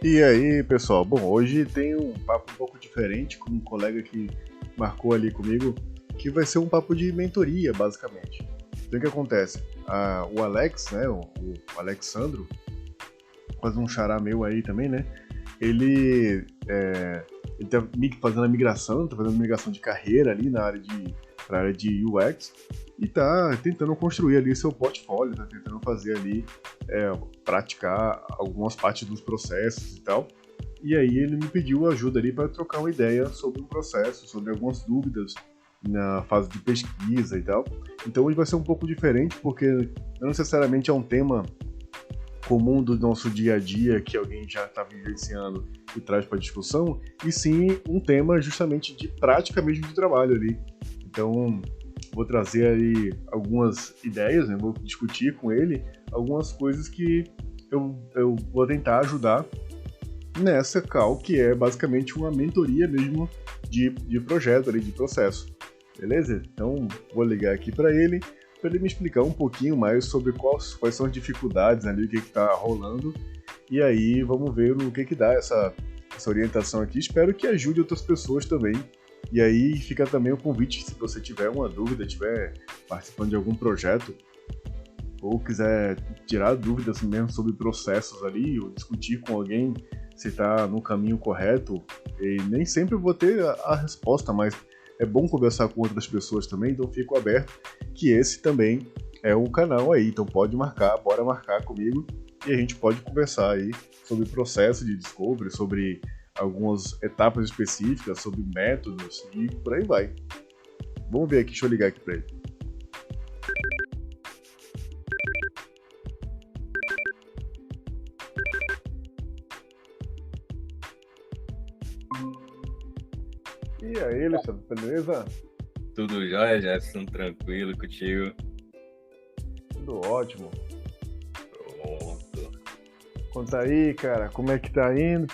E aí, pessoal? Bom, hoje tem um papo um pouco diferente com um colega que marcou ali comigo, que vai ser um papo de mentoria, basicamente. Então, o que acontece? O Alex, né, o Alexandro, quase um xará meu aí também, né? Ele tá fazendo a migração, tá fazendo a migração de carreira ali pra área de UX e tá tentando construir ali seu portfólio, tá tentando fazer ali, praticar algumas partes dos processos e tal. E aí ele me pediu ajuda ali para trocar uma ideia sobre o processo, sobre algumas dúvidas na fase de pesquisa e tal. Então hoje vai ser um pouco diferente, porque não necessariamente é um tema comum do nosso dia a dia que alguém já está vivenciando e traz para discussão, e sim um tema justamente de prática mesmo de trabalho ali. Então vou trazer ali algumas ideias, né? Vou discutir com ele algumas coisas que eu vou tentar ajudar nessa call, que é basicamente uma mentoria mesmo de projeto ali, de processo. Beleza? Então vou ligar aqui para ele me explicar um pouquinho mais sobre quais são as dificuldades ali, o que está rolando, e aí vamos ver o que dá essa orientação aqui. Espero que ajude outras pessoas também. E aí fica também o convite, se você tiver uma dúvida, estiver participando de algum projeto, ou quiser tirar dúvidas mesmo sobre processos ali, ou discutir com alguém se está no caminho correto. E nem sempre eu vou ter a resposta, mas é bom conversar com outras pessoas também, então fico aberto que esse também é um canal aí, então bora marcar comigo e a gente pode conversar aí sobre o processo de discovery, sobre algumas etapas específicas, sobre métodos e por aí vai. Vamos ver aqui, deixa eu ligar aqui para ele. E aí, Alexandre, beleza? Tudo jóia, Jefferson? Tranquilo contigo? Tudo ótimo. Pronto. Conta aí, cara, como é que tá indo?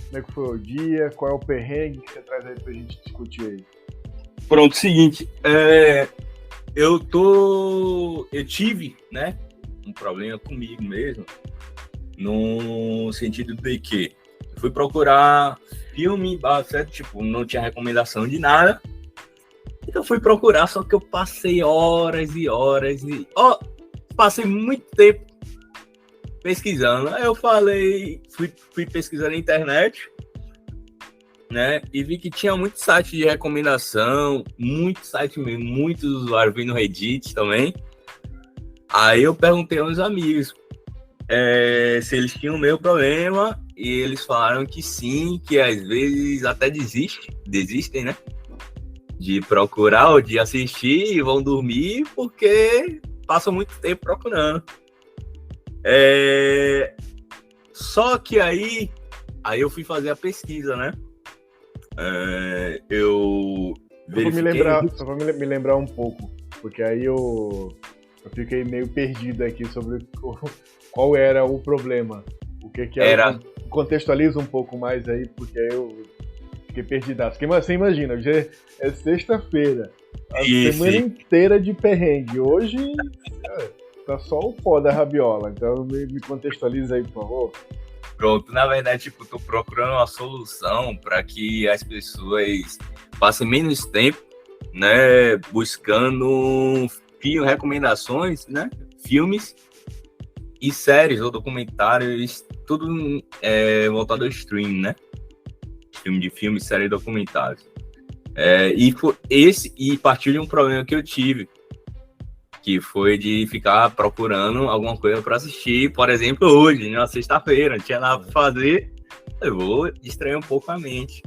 Como é que foi o dia? Qual é o perrengue que você traz aí pra gente discutir aí? Pronto, seguinte, eu tive, né, um problema comigo mesmo, no sentido de que eu fui procurar filme, certo? Tipo, não tinha recomendação de nada. Então eu fui procurar, só que eu passei horas e horas e... passei muito tempo pesquisando. Aí eu fui pesquisar na internet, né? E vi que tinha muito site de recomendação, muito site mesmo, muitos usuários vindo no Reddit também. Aí eu perguntei aos amigos se eles tinham o meu problema, e eles falaram que sim, que às vezes até desistem, né? De procurar ou de assistir e vão dormir porque passam muito tempo procurando. Só que aí eu fui fazer a pesquisa, né? Eu verifiquei... Vou me lembrar um pouco, porque aí eu fiquei meio perdido aqui sobre qual era o problema. O que era? Contextualiza um pouco mais aí, porque aí eu fiquei perdidaço. Porque você imagina, hoje é sexta-feira, a semana inteira de perrengue. Hoje tá só o pó da rabiola, então me contextualiza aí, por favor. Pronto, na verdade, tipo, tô procurando uma solução para que as pessoas passem menos tempo, né, buscando recomendações, né, filmes e séries ou documentários, tudo voltado ao stream, né, filme, série e documentários. E partiu de um problema que eu tive, que foi de ficar procurando alguma coisa para assistir, por exemplo, hoje, na sexta-feira, não tinha nada para fazer, eu vou distrair um pouco a mente.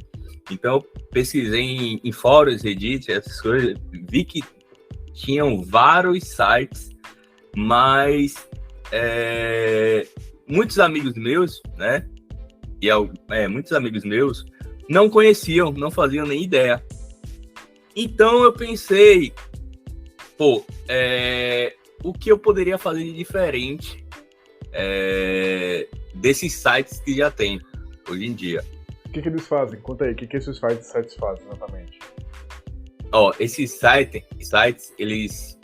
Então, eu pesquisei em fóruns, Reddit, essas coisas, vi que tinham vários sites, mas muitos amigos meus, né, muitos amigos meus não conheciam, não faziam nem ideia. Então, eu pensei... o que eu poderia fazer de diferente desses sites que já tem hoje em dia? O que eles fazem? Conta aí, o que esses sites fazem exatamente? Esses sites, eles...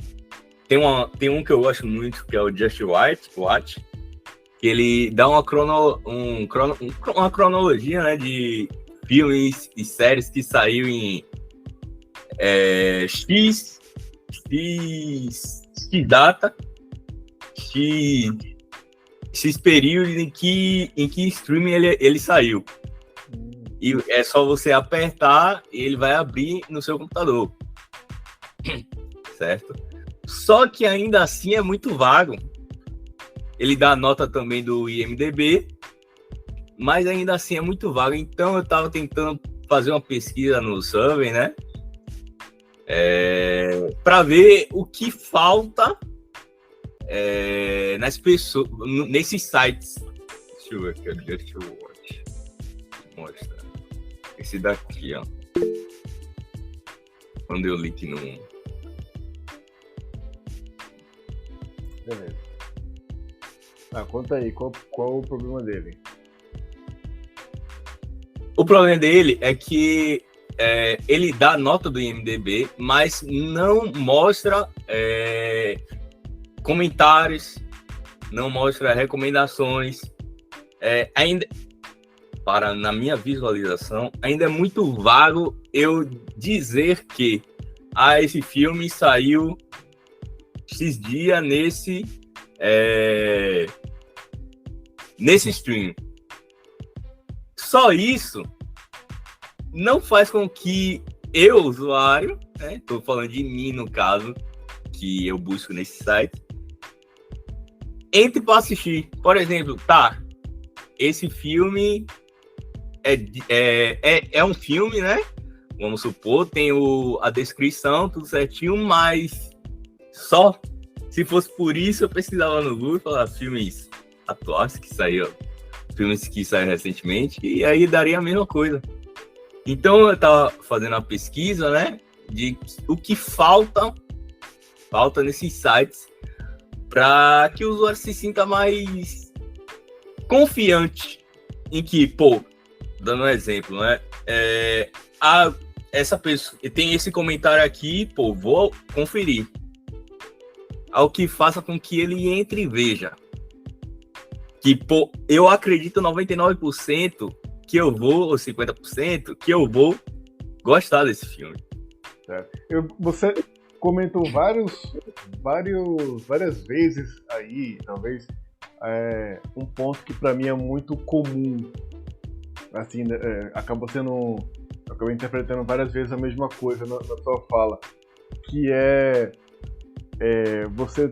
Tem um que eu gosto muito, que é o Just Watch, que ele dá uma cronologia, né, de filmes e séries que saiu em X data, X período em que streaming ele saiu. E é só você apertar e ele vai abrir no seu computador. Certo? Só que ainda assim é muito vago. Ele dá nota também do IMDb, mas ainda assim é muito vago. Então eu estava tentando fazer uma pesquisa no Survey, né? Para ver o que falta nas pessoas, nesses sites. Deixa eu ver aqui, deixa eu mostrar. Esse daqui, ó. Quando eu link no... Beleza. Conta aí, qual o problema dele? O problema dele é que ele dá nota do IMDb, mas não mostra comentários, não mostra recomendações. Ainda, na minha visualização, ainda é muito vago eu dizer que esse filme saiu X dia nesse stream. Só isso não faz com que eu, usuário, né, tô falando de mim no caso, que eu busco nesse site, entre para assistir. Por exemplo, esse filme é um filme, né? Vamos supor, tem a descrição, tudo certinho, mas só se fosse por isso eu pesquisava no Google e falava filmes atuais que saíram, filmes que saíram recentemente, e aí daria a mesma coisa. Então eu tava fazendo uma pesquisa, né, de o que falta nesses sites para que o usuário se sinta mais confiante em que, dando um exemplo, né, essa pessoa tem esse comentário aqui, vou conferir. Ao que faça com que ele entre e veja. Que, eu acredito 99% que eu vou, ou 50%, que eu vou gostar desse filme. Você comentou várias vezes aí, talvez, um ponto que para mim é muito comum. Assim, acabei interpretando várias vezes a mesma coisa na sua fala, que você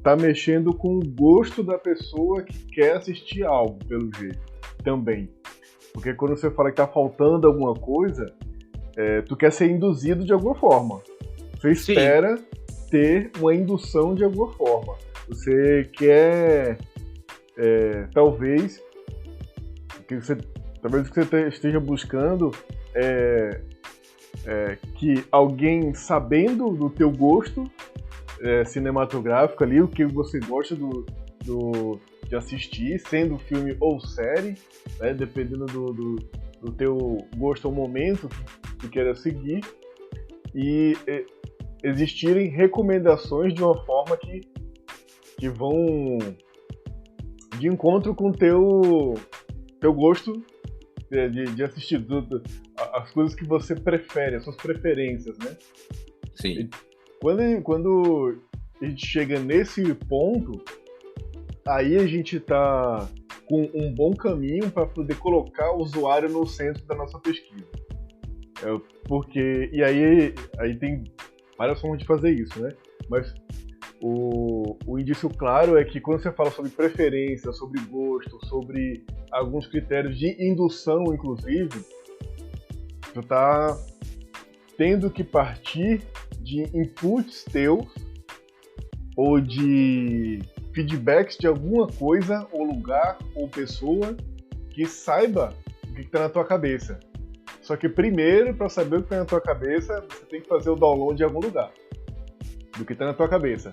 tá mexendo com o gosto da pessoa que quer assistir algo, pelo jeito, também. Porque quando você fala que tá faltando alguma coisa, tu quer ser induzido de alguma forma. Você espera ter uma indução de alguma forma. Você quer, talvez o que você esteja buscando que alguém, sabendo do teu gosto cinematográfico ali, o que você gosta de assistir, sendo filme ou série, né, dependendo do teu gosto ou momento que tu queira seguir, e existirem recomendações de uma forma que vão de encontro com o teu gosto de assistir, as coisas que você prefere, as suas preferências, né? Sim. Quando a gente chega nesse ponto, aí a gente tá com um bom caminho para poder colocar o usuário no centro da nossa pesquisa. E aí tem várias formas de fazer isso, né? Mas o indício claro é que quando você fala sobre preferência, sobre gosto, sobre alguns critérios de indução, inclusive, tu tá tendo que partir de inputs teus ou de feedbacks de alguma coisa, ou lugar, ou pessoa que saiba o que está na tua cabeça. Só que primeiro, para saber o que está na tua cabeça, você tem que fazer o download de algum lugar do que está na tua cabeça,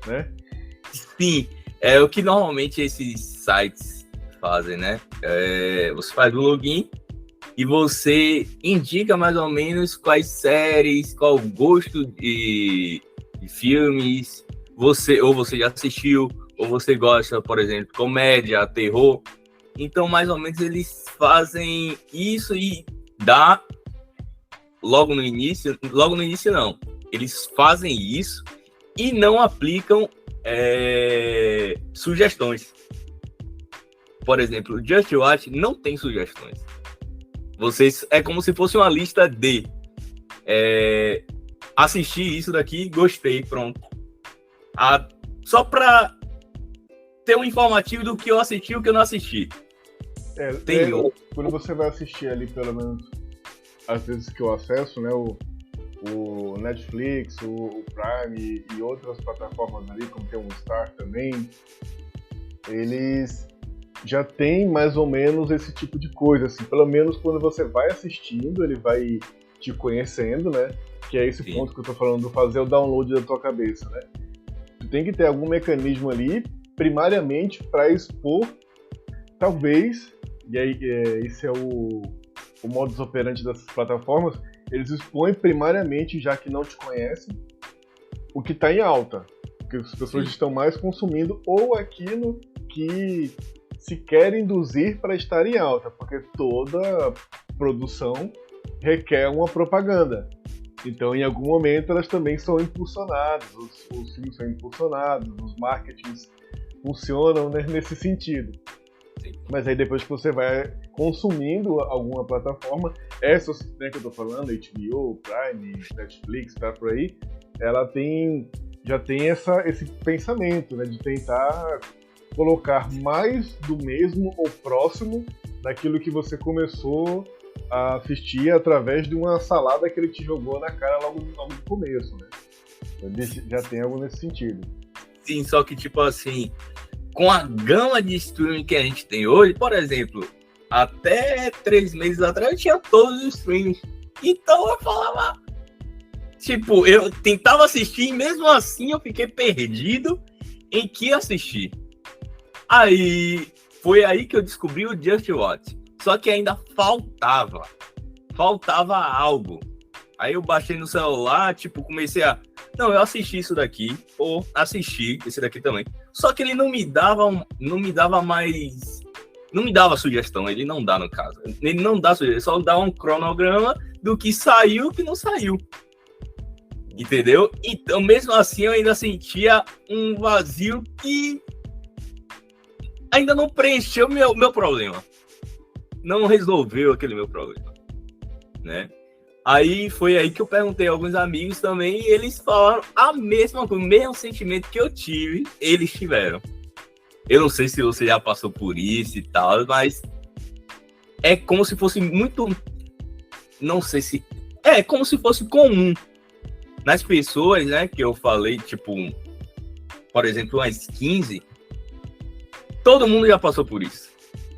né? Sim, é o que normalmente esses sites fazem, né? Você faz o login e você indica mais ou menos quais séries, qual o gosto de filmes você já assistiu, ou você gosta, por exemplo, comédia, terror. Então, mais ou menos, eles fazem isso e dá logo no início não. Eles fazem isso e não aplicam sugestões. Por exemplo, o Just Watch não tem sugestões. Vocês, é como se fosse uma lista de assisti isso daqui, gostei, pronto. Só para ter um informativo do que eu assisti e o que eu não assisti. Quando você vai assistir ali, pelo menos, às vezes que eu acesso, né, o Netflix, o Prime e outras plataformas ali, como tem o Star também, eles já tem mais ou menos esse tipo de coisa, assim, pelo menos quando você vai assistindo, ele vai te conhecendo, né, que é esse ponto que eu tô falando, do fazer o download da tua cabeça, né. Tu tem que ter algum mecanismo ali, primariamente, para expor, talvez, e aí esse é o modus operandi dessas plataformas, eles expõem primariamente, já que não te conhecem, o que está em alta, que as pessoas estão mais consumindo, ou aquilo que se quer induzir para estar em alta, porque toda produção requer uma propaganda. Então, em algum momento, elas também são impulsionadas, os filmes são impulsionados, os marketings funcionam, né, nesse sentido. Sim. Mas aí depois que você vai consumindo alguma plataforma, essa, né, que eu tô falando, HBO, Prime, Netflix, tá por aí, ela já tem esse pensamento, né, de tentar colocar mais do mesmo ou próximo daquilo que você começou a assistir através de uma salada que ele te jogou na cara logo no começo, né? Já tem algo nesse sentido. Sim, só que tipo assim, com a gama de streaming que a gente tem hoje, por exemplo, até 3 meses atrás eu tinha todos os streams. Então eu falava, tipo, eu tentava assistir e mesmo assim eu fiquei perdido em que assistir. Aí foi aí que eu descobri o Just Watch. Só que ainda faltava algo. Aí eu baixei no celular, tipo, comecei a... Não, eu assisti isso daqui, ou assisti esse daqui também. Só que ele não me dava mais... Não me dava sugestão, ele não dá no caso. Ele não dá sugestão, ele só dá um cronograma do que saiu e o que não saiu. Entendeu? Então, mesmo assim, eu ainda sentia um vazio que ainda não preencheu meu problema. Não resolveu aquele meu problema, né? Aí foi aí que eu perguntei a alguns amigos também e eles falaram a mesma coisa, o mesmo sentimento que eu tive, eles tiveram. Eu não sei se você já passou por isso e tal, mas é como se fosse muito... Não sei se... É como se fosse comum nas pessoas, né, que eu falei, tipo, por exemplo, umas 15, todo mundo já passou por isso.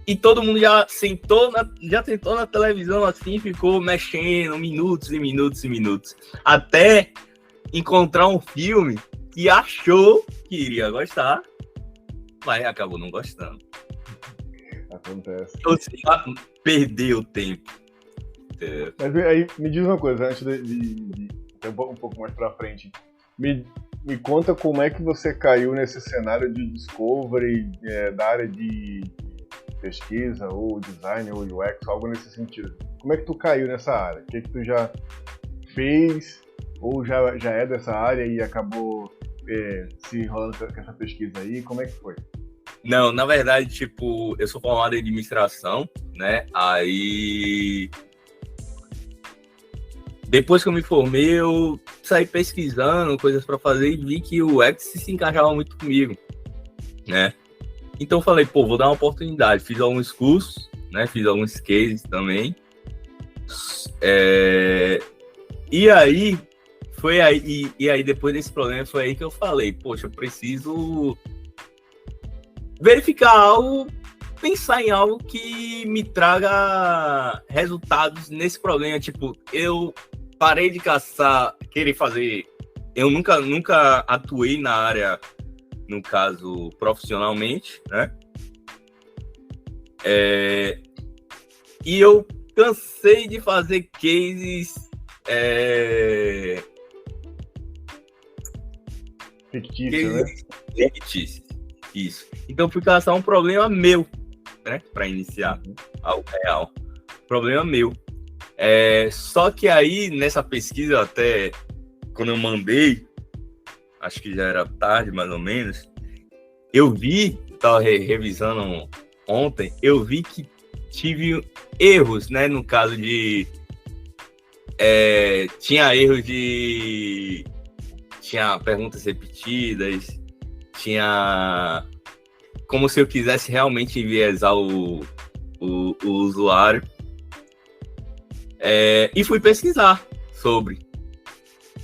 E todo mundo já sentou, já sentou na televisão assim, ficou mexendo minutos e minutos e minutos. Até encontrar um filme que achou que iria gostar, mas acabou não gostando. Acontece. Ou seja, perdeu o tempo. Mas aí, me diz uma coisa, antes de um pouco mais pra frente. Me conta como é que você caiu nesse cenário de discovery da área de pesquisa, ou design, ou UX, algo nesse sentido. Como é que tu caiu nessa área? O que tu já fez, ou já é dessa área e acabou se enrolando com essa pesquisa aí? Como é que foi? Não, na verdade, tipo, eu sou formado em administração, né? Aí, depois que eu me formei, eu saí pesquisando coisas para fazer e vi que o UX se encaixava muito comigo, né? Então eu falei, pô, vou dar uma oportunidade. Fiz alguns cursos, né? Fiz alguns cases também. E aí, depois desse problema, foi aí que eu falei, poxa, eu preciso verificar algo, pensar em algo que me traga resultados nesse problema. Tipo, eu parei de caçar, querer fazer... Eu nunca atuei na área, no caso, profissionalmente, né? E eu cansei de fazer cases fictícios, né? Fictícios. Isso. Então fui caçar um problema meu, né? Para iniciar algo real. Problema meu. Só que aí, nessa pesquisa, até quando eu mandei, acho que já era tarde, mais ou menos, eu estava revisando ontem, eu vi que tive erros, né? No caso de... tinha erros de... Tinha perguntas repetidas, tinha... Como se eu quisesse realmente enviesar o usuário. E fui pesquisar sobre.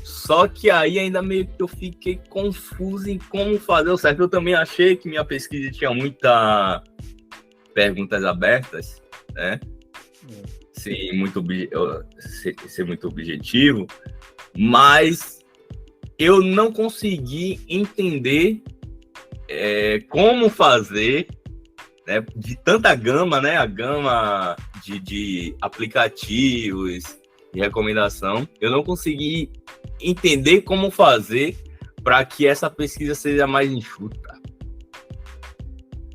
Só que aí ainda meio que eu fiquei confuso em como fazer o certo. Eu também achei que minha pesquisa tinha muitas perguntas abertas, né? Ser muito objetivo, mas eu não consegui entender como fazer, né, de tanta gama, né? A gama de aplicativos de recomendação, eu não consegui entender como fazer para que essa pesquisa seja mais enxuta.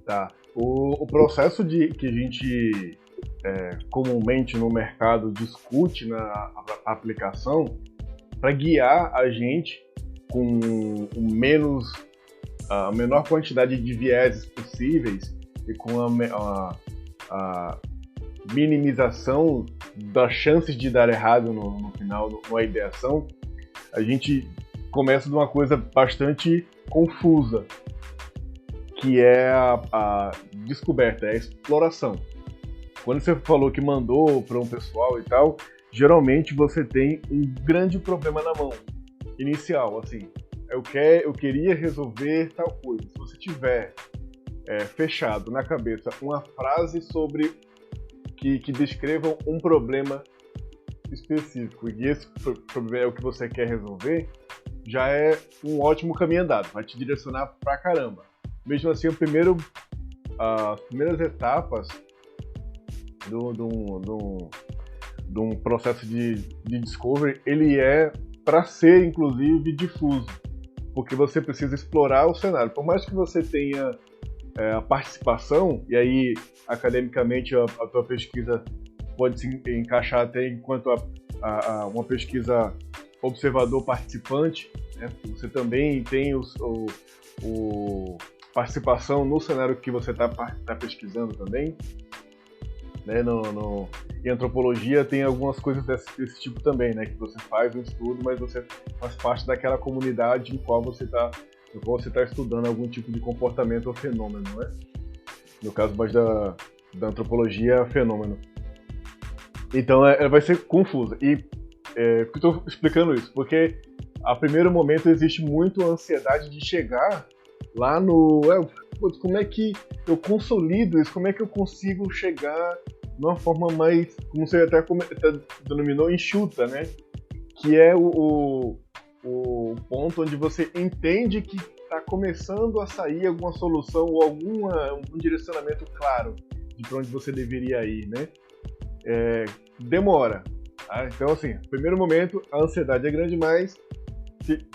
Tá. O processo que a gente comumente no mercado discute na aplicação para guiar a gente com a menor quantidade de vieses possíveis e com a minimização das chances de dar errado no final, na ideação, a gente começa de uma coisa bastante confusa, que é a descoberta, a exploração. Quando você falou que mandou para um pessoal e tal, geralmente você tem um grande problema na mão, inicial, assim. Eu queria resolver tal coisa. Se você tiver fechado na cabeça uma frase que descreva um problema específico, e esse problema é o que você quer resolver, já é um ótimo caminho andado, vai te direcionar pra caramba. Mesmo assim, as primeiras etapas de um processo de discovery, ele é para ser, inclusive, difuso, porque você precisa explorar o cenário. Por mais que você tenha a participação, e aí, academicamente, a tua pesquisa pode se encaixar até enquanto uma pesquisa observador-participante, né? Você também tem participação no cenário que você está pesquisando também. Né? Em antropologia tem algumas coisas desse tipo também, né? Que você faz um estudo, mas você faz parte daquela comunidade no qual você está estudando algum tipo de comportamento ou fenômeno, não é? No caso mais da antropologia, fenômeno. Então vai ser confusa. E eu estou explicando isso porque a primeiro momento existe muito a ansiedade de chegar lá como é que eu consolido isso? Como é que eu consigo chegar de uma forma mais, como você até denominou, enxuta, né? Que é o ponto onde você entende que está começando a sair alguma solução ou um direcionamento claro de para onde você deveria ir, né? Demora. Tá? Então, assim, no primeiro momento, a ansiedade é grande, mas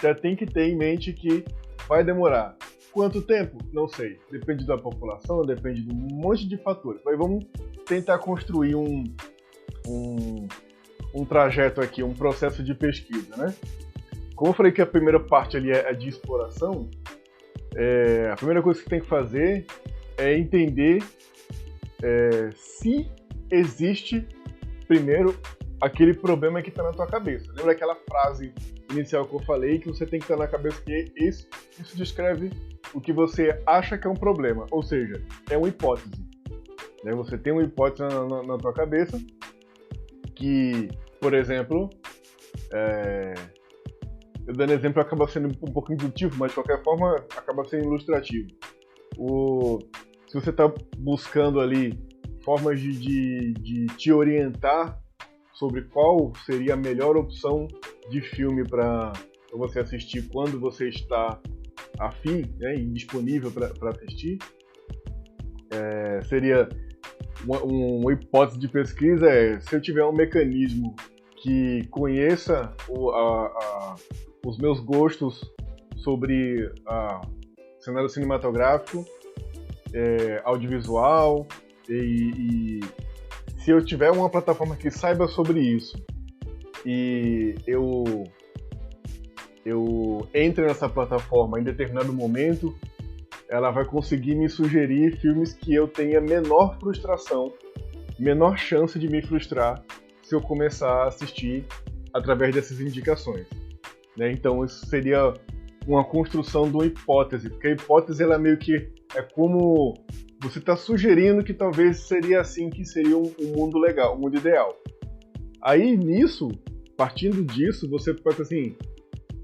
já tem que ter em mente que vai demorar. Quanto tempo? Não sei. Depende da população, depende de um monte de fatores. Mas vamos tentar construir um trajeto aqui, um processo de pesquisa, né? Como eu falei que a primeira parte ali é de exploração, a primeira coisa que você tem que fazer é entender se existe, primeiro, aquele problema que está na tua cabeça. Lembra aquela frase inicial que eu falei, que você tem que estar na cabeça que isso descreve o que você acha que é um problema, ou seja, é uma hipótese. Né? Você tem uma hipótese na tua cabeça que, por exemplo, eu dando exemplo acaba sendo um pouco indutivo, mas de qualquer forma acaba sendo ilustrativo. Se você está buscando ali formas de te orientar sobre qual seria a melhor opção de filme para você assistir quando você está afim, né, e disponível para assistir, seria uma hipótese de pesquisa se eu tiver um mecanismo que conheça os meus gostos sobre cenário cinematográfico audiovisual, e se eu tiver uma plataforma que saiba sobre isso e eu entre nessa plataforma em determinado momento, ela vai conseguir me sugerir filmes que eu tenha menor frustração, menor chance de me frustrar se eu começar a assistir através dessas indicações, né? Então isso seria uma construção de uma hipótese, porque a hipótese ela meio que é como você está sugerindo que talvez seria assim que seria um mundo legal, um mundo ideal. Aí nisso, partindo disso, você pode assim,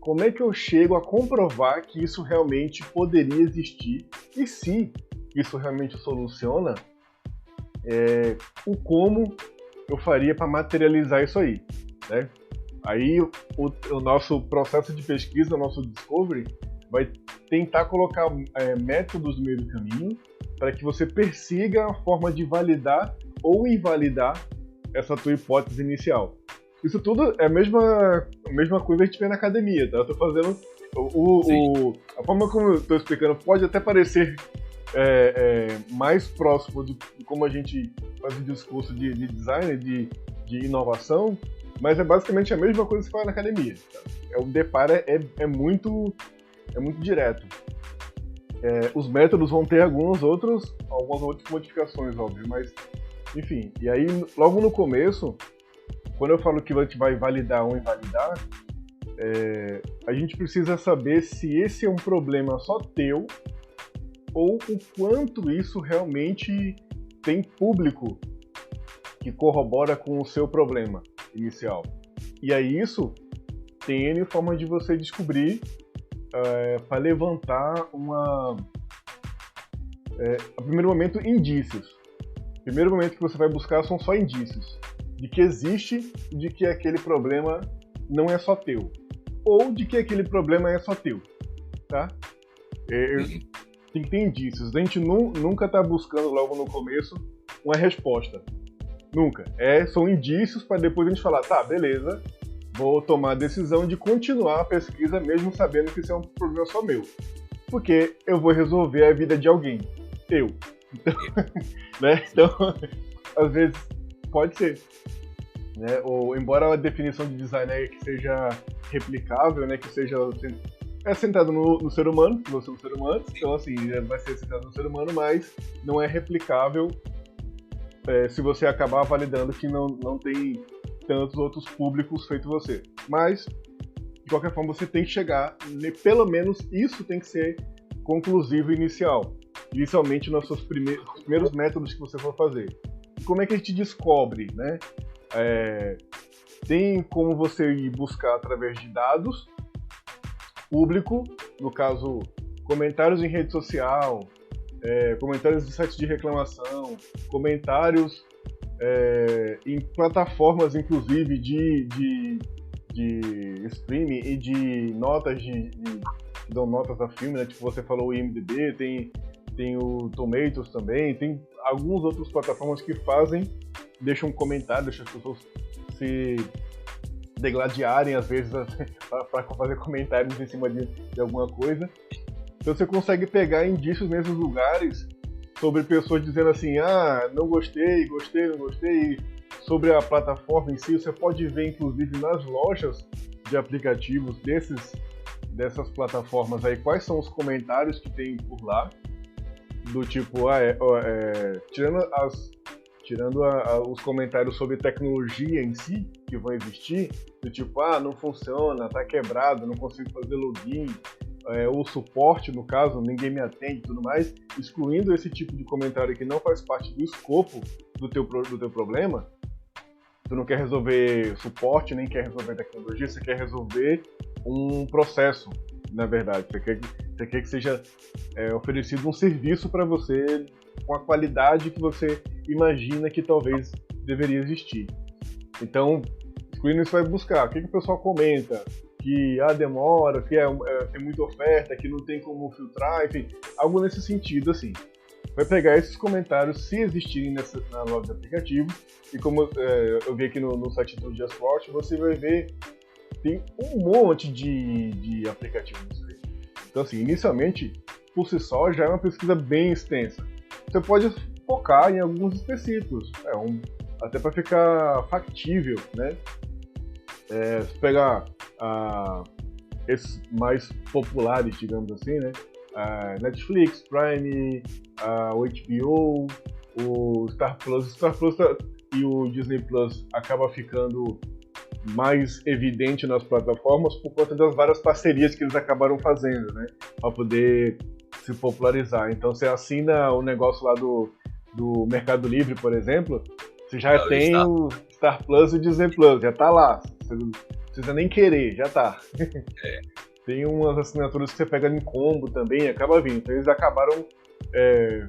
como é que eu chego a comprovar que isso realmente poderia existir e se isso realmente soluciona, o como eu faria para materializar isso aí, né? Aí o nosso processo de pesquisa, o nosso discovery, vai tentar colocar métodos no meio do caminho para que você persiga a forma de validar ou invalidar essa tua hipótese inicial. Isso tudo é a mesma coisa que a gente vê na academia, tá? Eu tô fazendo a forma como eu estou explicando pode até parecer mais próximo de como a gente faz o discurso de design, de inovação, mas é basicamente a mesma coisa que se faz na academia. Tá? O deparo é muito direto. Os métodos vão ter algumas outras modificações, óbvio, mas enfim. E aí, logo no começo, quando eu falo que a gente vai validar ou invalidar, a gente precisa saber se esse é um problema só teu ou o quanto isso realmente tem público que corrobora com o seu problema inicial. E aí isso tem N forma de você descobrir para levantar a primeiro momento, indícios. O primeiro momento que você vai buscar são só indícios de que existe, de que aquele problema não é só teu, ou de que aquele problema é só teu, tá? Tem que ter indícios. A gente nunca está buscando logo no começo uma resposta. Nunca. São indícios para depois a gente falar, tá, beleza, vou tomar a decisão de continuar a pesquisa mesmo sabendo que isso é um problema só meu. Porque eu vou resolver a vida de alguém. Eu. Então, né? Então às vezes, pode ser. Né? Ou, embora a definição de design que seja replicável, né? Que seja centrado no ser humano, que você é um ser humano, então assim, vai ser centrado no ser humano, mas não é replicável se você acabar validando que não tem tantos outros públicos feito você. Mas, de qualquer forma, você tem que chegar, pelo menos isso tem que ser conclusivo inicial. Inicialmente nos seus primeiros métodos que você for fazer. E como é que a gente descobre, né? Tem como você ir buscar através de dados, público, no caso, comentários em rede social, comentários em sites de reclamação, comentários em plataformas, inclusive de streaming e de notas que dão notas a filme, né? Tipo, você falou o IMDb, tem o Tomatoes também, tem algumas outras plataformas que deixam um comentário, deixam as pessoas se degladiarem às vezes para fazer comentários em cima de alguma coisa. Então você consegue pegar indícios nesses lugares sobre pessoas dizendo assim, não gostei, não gostei, sobre a plataforma em si. Você pode ver inclusive nas lojas de aplicativos dessas plataformas aí, quais são os comentários que tem por lá, do tipo, tirando os comentários sobre tecnologia em si, que vão existir, do tipo, não funciona, tá quebrado, não consigo fazer login, o suporte, no caso, ninguém me atende e tudo mais, excluindo esse tipo de comentário que não faz parte do escopo do teu problema. Tu não quer resolver suporte, nem quer resolver tecnologia, você quer resolver um processo, na verdade. Você quer que seja oferecido um serviço para você com a qualidade que você imagina que talvez deveria existir. Então, excluindo isso, vai buscar o que o pessoal comenta, que demora, que tem muita oferta, que não tem como filtrar, enfim, algo nesse sentido, assim. Vai pegar esses comentários, se existirem na loja de aplicativo, e como eu vi aqui no site do JustWatch, você vai ver, tem um monte de aplicativos. Então, assim, inicialmente, por si só, já é uma pesquisa bem extensa. você pode focar em alguns específicos, até para ficar factível, né? Se pegar esses mais populares, digamos assim, né? Netflix, Prime, o HBO, o Star Plus e o Disney Plus acaba ficando mais evidente nas plataformas por conta das várias parcerias que eles acabaram fazendo, né? Para poder se popularizar. Então, você assina o negócio lá do Mercado Livre, por exemplo, você já tem o Star Plus e o Disney Plus, já tá lá. Você não precisa nem querer, já tá. Tem umas assinaturas que você pega em combo também, acaba vindo. Então, eles acabaram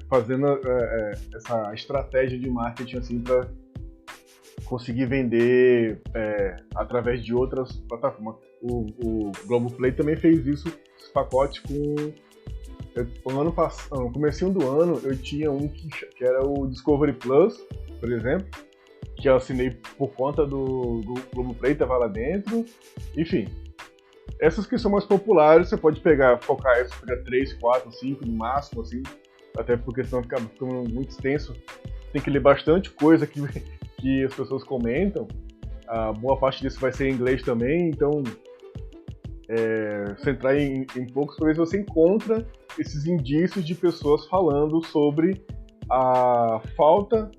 fazendo essa estratégia de marketing assim para conseguir vender através de outras plataformas. O Globoplay também fez isso, esse pacote no comecinho do ano eu tinha um que era o Discovery Plus, por exemplo, que eu assinei por conta do Globoplay, tava lá dentro. Enfim, essas que são mais populares, você pode focar essas, pegar 3, 4, 5 no máximo, assim, até porque senão fica ficando muito extenso. Tem que ler bastante coisa que as pessoas comentam. A boa parte disso vai ser em inglês também, então você entrar em poucos, talvez você encontra esses indícios de pessoas falando sobre a falta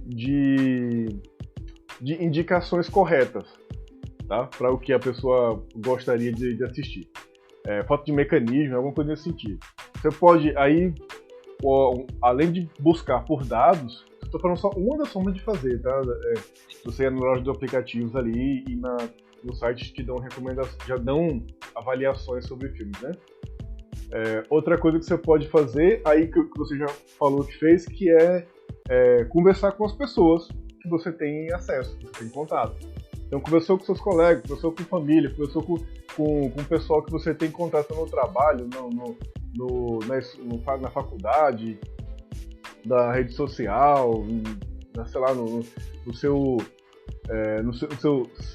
de indicações corretas, tá? Para o que a pessoa gostaria de assistir. Falta de mecanismo, alguma coisa nesse sentido. Você pode, aí, além de buscar por dados, estou falando só uma das formas de fazer, tá? Você na loja de aplicativos ali e nos sites que dão recomendações, já dão avaliações sobre filmes, né? Outra coisa que você pode fazer, aí que você já falou que fez, que é conversar com as pessoas que você tem acesso, que você tem contato. Então, conversou com seus colegas, conversou com família, conversou com o pessoal que você tem contato no trabalho, na faculdade, da rede social, sei lá, no seu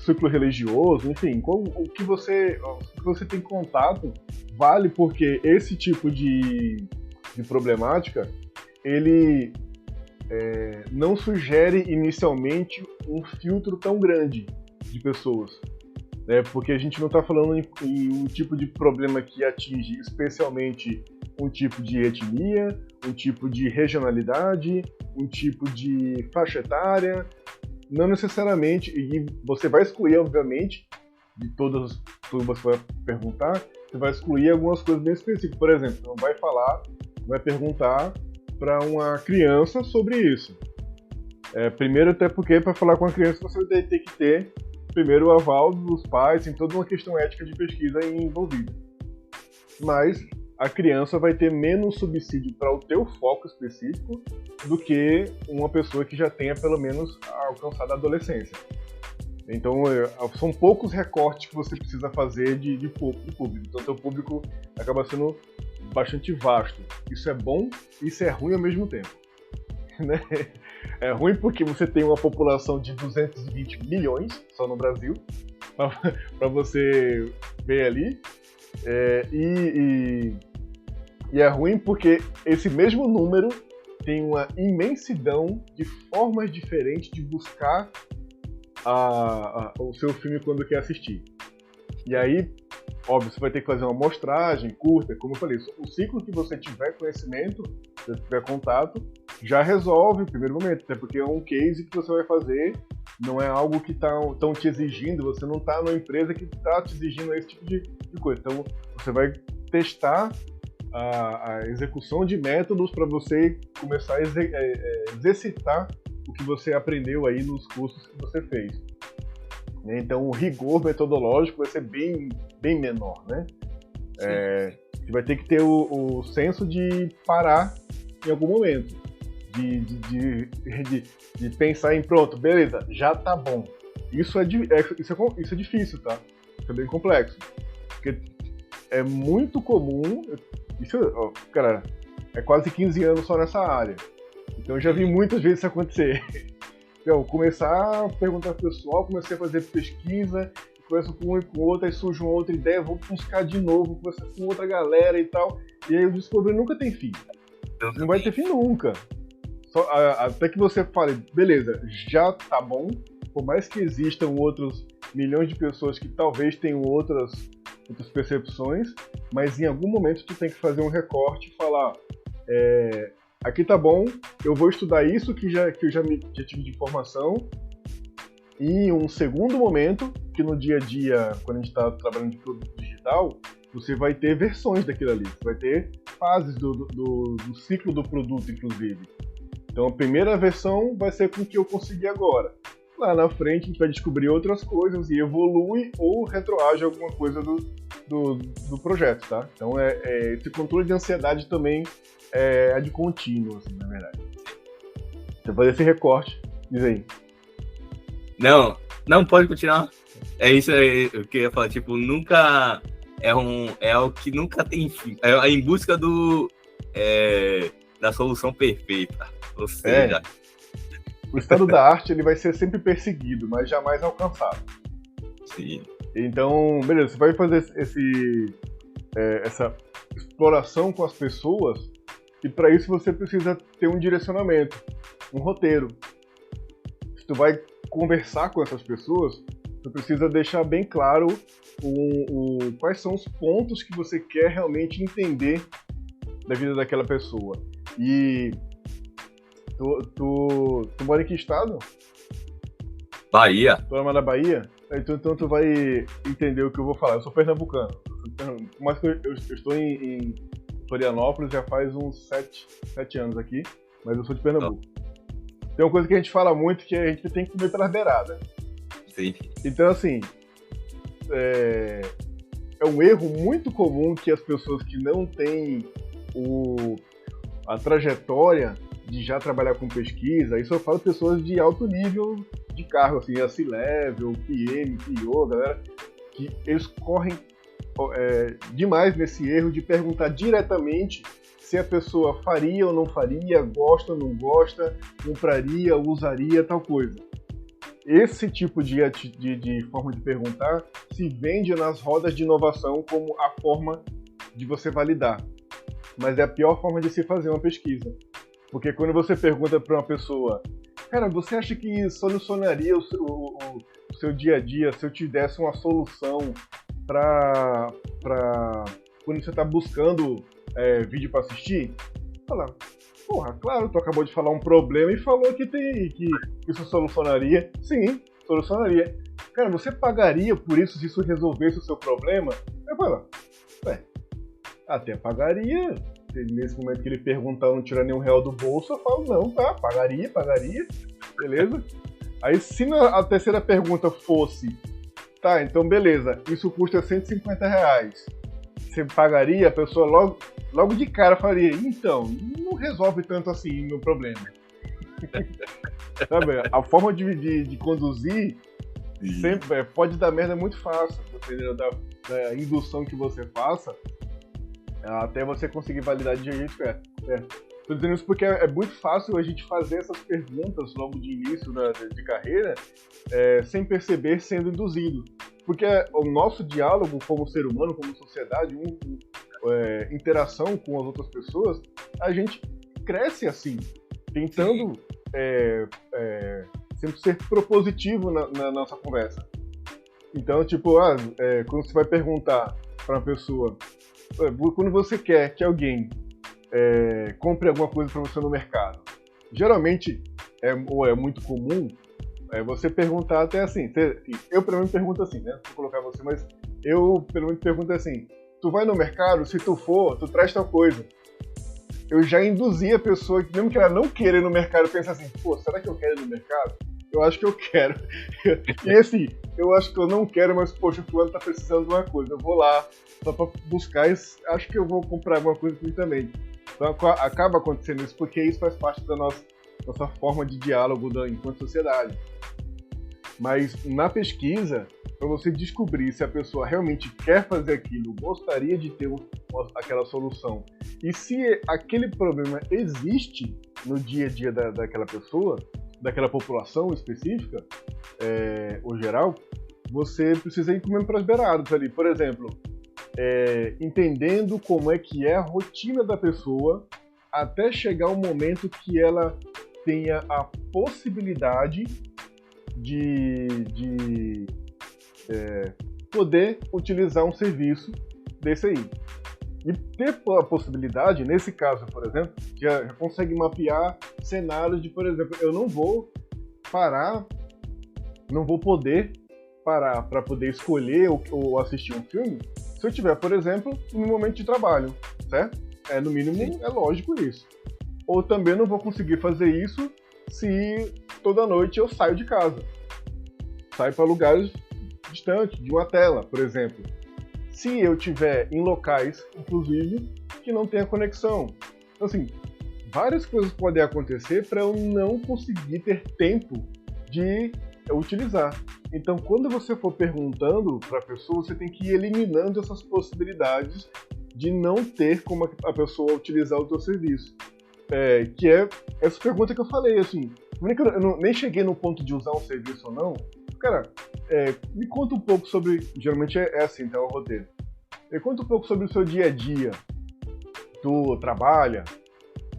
ciclo religioso, enfim, o que você tem contato vale, porque esse tipo de problemática, ele não sugere inicialmente um filtro tão grande de pessoas, né? Porque a gente não está falando em um tipo de problema que atinge especialmente um tipo de etnia, um tipo de regionalidade, um tipo de faixa etária, não necessariamente, e você vai excluir, obviamente, de tudo que você vai perguntar, você vai excluir algumas coisas bem específicas. Por exemplo, não vai perguntar para uma criança sobre isso. Primeiro, até porque para falar com a criança você vai ter que ter primeiro o aval dos pais, tem toda uma questão ética de pesquisa envolvida. Mas a criança vai ter menos subsídio para o teu foco específico do que uma pessoa que já tenha pelo menos alcançado a adolescência. Então, são poucos recortes que você precisa fazer de público. Então, teu público acaba sendo bastante vasto. Isso é bom e isso é ruim ao mesmo tempo. Né? É ruim porque você tem uma população de 220 milhões só no Brasil, para você ver ali. E é ruim porque esse mesmo número tem uma imensidão de formas diferentes de buscar o seu filme quando quer assistir. E aí, óbvio, você vai ter que fazer uma amostragem curta, como eu falei, o ciclo que você tiver conhecimento, se você tiver contato, já resolve o primeiro momento, até porque é um case que você vai fazer, não é algo que estão te exigindo, você não está numa empresa que está te exigindo esse tipo de coisa. Então, você vai testar a execução de métodos para você começar a exercitar o que você aprendeu aí nos cursos que você fez. Então, o rigor metodológico vai ser bem, bem menor, né? Você vai ter que ter o senso de parar em algum momento, de pensar em pronto, beleza, já tá bom. Isso é difícil, tá? Isso é bem complexo. Porque é muito comum, cara, é quase 15 anos só nessa área. Então eu já vi muitas vezes isso acontecer. Então, começar a perguntar pro pessoal, comecei a fazer pesquisa, converso com um e com outro, aí surge uma outra ideia, vou buscar de novo, conversar com outra galera e tal. E aí eu descobri nunca tem fim. não vai ter fim nunca. Até que você fale, beleza, já tá bom, por mais que existam outros milhões de pessoas que talvez tenham outras percepções, mas em algum momento tu tem que fazer um recorte e falar, aqui tá bom, eu vou estudar isso que eu já tive de informação, e em um segundo momento, que no dia a dia, quando a gente está trabalhando de produto digital, você vai ter versões daquilo ali, você vai ter fases do ciclo do produto, inclusive. Então a primeira versão vai ser com o que eu consegui agora. Lá na frente a gente vai descobrir outras coisas e evolui ou retroage alguma coisa do projeto, tá? Então esse controle de ansiedade também é de contínuo, assim, na verdade. Você fazer esse recorte, diz aí. Não, pode continuar. É isso aí que eu ia falar, tipo, nunca é algo que nunca tem fim. É em busca da solução perfeita. Ou seja, o estado da arte ele vai ser sempre perseguido, mas jamais alcançado. Sim. Então, beleza, você vai fazer essa exploração com as pessoas e para isso você precisa ter um direcionamento, um roteiro. Se tu vai conversar com essas pessoas, tu precisa deixar bem claro quais são os pontos que você quer realmente entender da vida daquela pessoa. E tu mora em que estado? Bahia. Tu mora na Bahia? Então tu vai entender o que eu vou falar. Eu sou pernambucano. Mas eu estou em Florianópolis já faz uns 7 anos aqui, mas eu sou de Pernambuco. Tem uma coisa que a gente fala muito que a gente tem que comer pelas beiradas. Sim. Então, assim, é um erro muito comum que as pessoas que não têm a trajetória de já trabalhar com pesquisa, isso eu falo pessoas de alto nível de cargo, assim, a C-Level, PM, PO, galera, que eles correm demais nesse erro de perguntar diretamente se a pessoa faria ou não faria, gosta ou não gosta, compraria, usaria, tal coisa. Esse tipo de forma de perguntar se vende nas rodas de inovação como a forma de você validar. Mas é a pior forma de se fazer uma pesquisa. Porque quando você pergunta para uma pessoa, cara, você acha que solucionaria o seu dia a dia se eu te desse uma solução para quando você está buscando vídeo para assistir? Fala, porra, claro, tu acabou de falar um problema e falou que isso solucionaria. Sim, solucionaria. Cara, você pagaria por isso se isso resolvesse o seu problema? Eu falo, até pagaria. Nesse momento que ele perguntar, eu não tirar nenhum real do bolso, eu falo, não, tá, pagaria, beleza? Aí se a terceira pergunta fosse, tá, então beleza, isso custa R$150, você pagaria? A pessoa logo de cara faria, então, não resolve tanto assim meu problema. Sabe, a forma de conduzir sempre pode dar merda muito fácil, dependendo da indução que você faça, até você conseguir validar de jeito certo. Estou dizendo isso porque é muito fácil a gente fazer essas perguntas logo de início de carreira sem perceber sendo induzido. Porque o nosso diálogo como ser humano, como sociedade, interação com as outras pessoas, a gente cresce assim, tentando sempre ser propositivo na nossa conversa. Então, tipo, quando você vai perguntar para uma pessoa, quando você quer que alguém compre alguma coisa para você no mercado, geralmente é muito comum você perguntar até assim, eu pelo menos pergunto assim, né? Vou colocar você, mas eu pelo menos pergunto assim, tu vai no mercado, se tu for, tu traz tal coisa. Eu já induzi a pessoa, mesmo que ela não queira ir no mercado, pensa assim, pô, será que eu quero ir no mercado? Eu acho que eu quero. E assim, eu acho que eu não quero, mas poxa, o fulano tá precisando de uma coisa, eu vou lá só pra buscar e acho que eu vou comprar alguma coisa pra mim também. Então acaba acontecendo isso, porque isso faz parte da nossa forma de diálogo enquanto sociedade. Mas na pesquisa, para você descobrir se a pessoa realmente quer fazer aquilo, gostaria de ter aquela solução, e se aquele problema existe no dia a dia daquela pessoa, daquela população específica, ou geral, você precisa ir comendo para as beiradas ali. Por exemplo, entendendo como é que é a rotina da pessoa até chegar um momento que ela tenha a possibilidade de poder utilizar um serviço desse aí. E ter a possibilidade, nesse caso, por exemplo, já consegue mapear cenários de, por exemplo, eu não vou poder parar para poder escolher ou assistir um filme se eu tiver, por exemplo, no momento de trabalho, certo? No mínimo, Sim. é lógico isso. Ou também não vou conseguir fazer isso se toda noite eu saio de casa. Saio para lugares distantes de uma tela, por exemplo. Se eu estiver em locais, inclusive, que não tenha conexão. Então, assim, várias coisas podem acontecer para eu não conseguir ter tempo de utilizar. Então, quando você for perguntando para a pessoa, você tem que ir eliminando essas possibilidades de não ter como a pessoa utilizar o teu serviço. Que é essa pergunta que eu falei, assim, eu nem cheguei no ponto de usar um serviço ou não. Cara, me conta um pouco sobre, geralmente é assim, tá, o roteiro. Me conta um pouco sobre o seu dia a dia. Tu trabalha?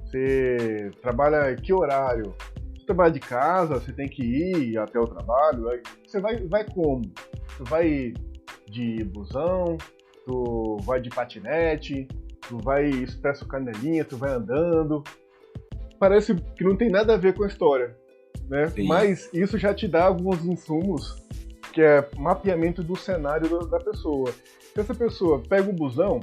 Você trabalha que horário? Você trabalha de casa? Você tem que ir até o trabalho? Você vai como? Tu vai de busão? Tu vai de patinete? Tu vai expresso canelinha? Tu vai andando? Parece que não tem nada a ver com a história, né? Sim. Mas isso já te dá alguns insumos, que é mapeamento do cenário da pessoa. Se essa pessoa pega o busão,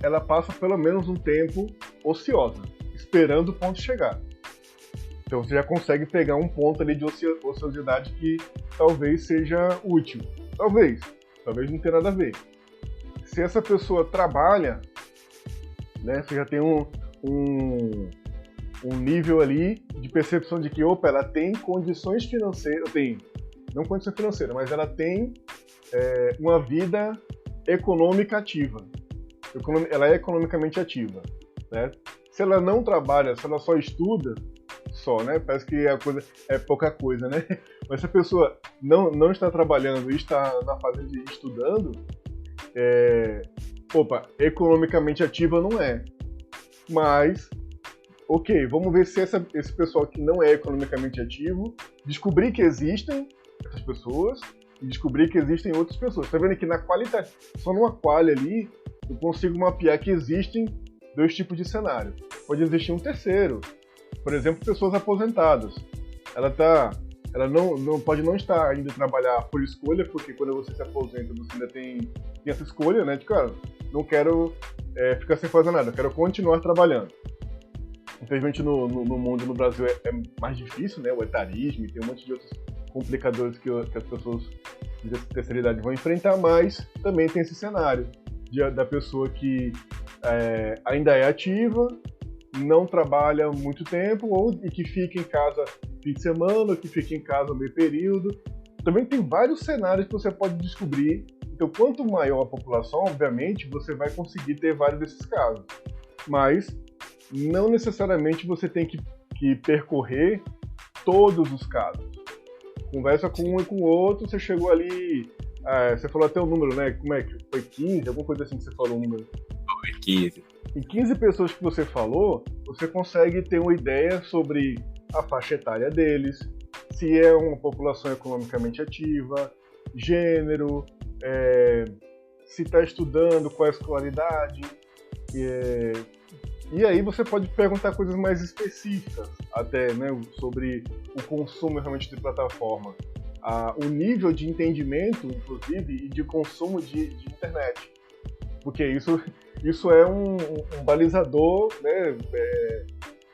ela passa pelo menos um tempo ociosa, esperando o ponto chegar. Então você já consegue pegar um ponto ali de ociosidade que talvez seja útil. Talvez não tenha nada a ver. Se essa pessoa trabalha, né, você já tem um nível ali de percepção de que, ela tem condições financeiras, não condição financeira, mas ela tem uma vida econômica ativa. Ela é economicamente ativa, né? Se ela não trabalha, se ela só estuda, né? Parece que a coisa é pouca coisa, né? Mas se a pessoa não está trabalhando e está na fase de estudando, economicamente ativa não é. Mas, vamos ver se esse pessoal que não é economicamente ativo descobrir que existem essas pessoas e descobrir que existem outras pessoas. Tá vendo que na qualidade, só numa qualia ali, eu consigo mapear que existem dois tipos de cenário. Pode existir um terceiro, por exemplo, pessoas aposentadas. Ela não pode não estar indo trabalhar por escolha, porque quando você se aposenta, você ainda tem essa escolha, né? De, cara, não quero ficar sem fazer nada, eu quero continuar trabalhando. Infelizmente no mundo, no Brasil, é mais difícil, né? O etarismo, e tem um monte de outros complicadores que as pessoas de terceira idade vão enfrentar, mas também tem esse cenário da pessoa que ainda é ativa, não trabalha muito tempo, e que fica em casa fim de semana, ou que fica em casa meio período. Também tem vários cenários que você pode descobrir. Então, quanto maior a população, obviamente, você vai conseguir ter vários desses casos. Mas não necessariamente você tem que percorrer todos os casos. Conversa com um e com o outro, você chegou ali, você falou até o número, né? Como é que foi? 15? Alguma coisa assim que você falou o número. Foi 15. Em 15 pessoas que você falou, você consegue ter uma ideia sobre a faixa etária deles, se é uma população economicamente ativa, gênero, se está estudando, qual é a escolaridade. E aí você pode perguntar coisas mais específicas, até, né, sobre o consumo realmente de plataforma. O nível de entendimento, inclusive, e de consumo de internet. Porque isso é um balizador, né,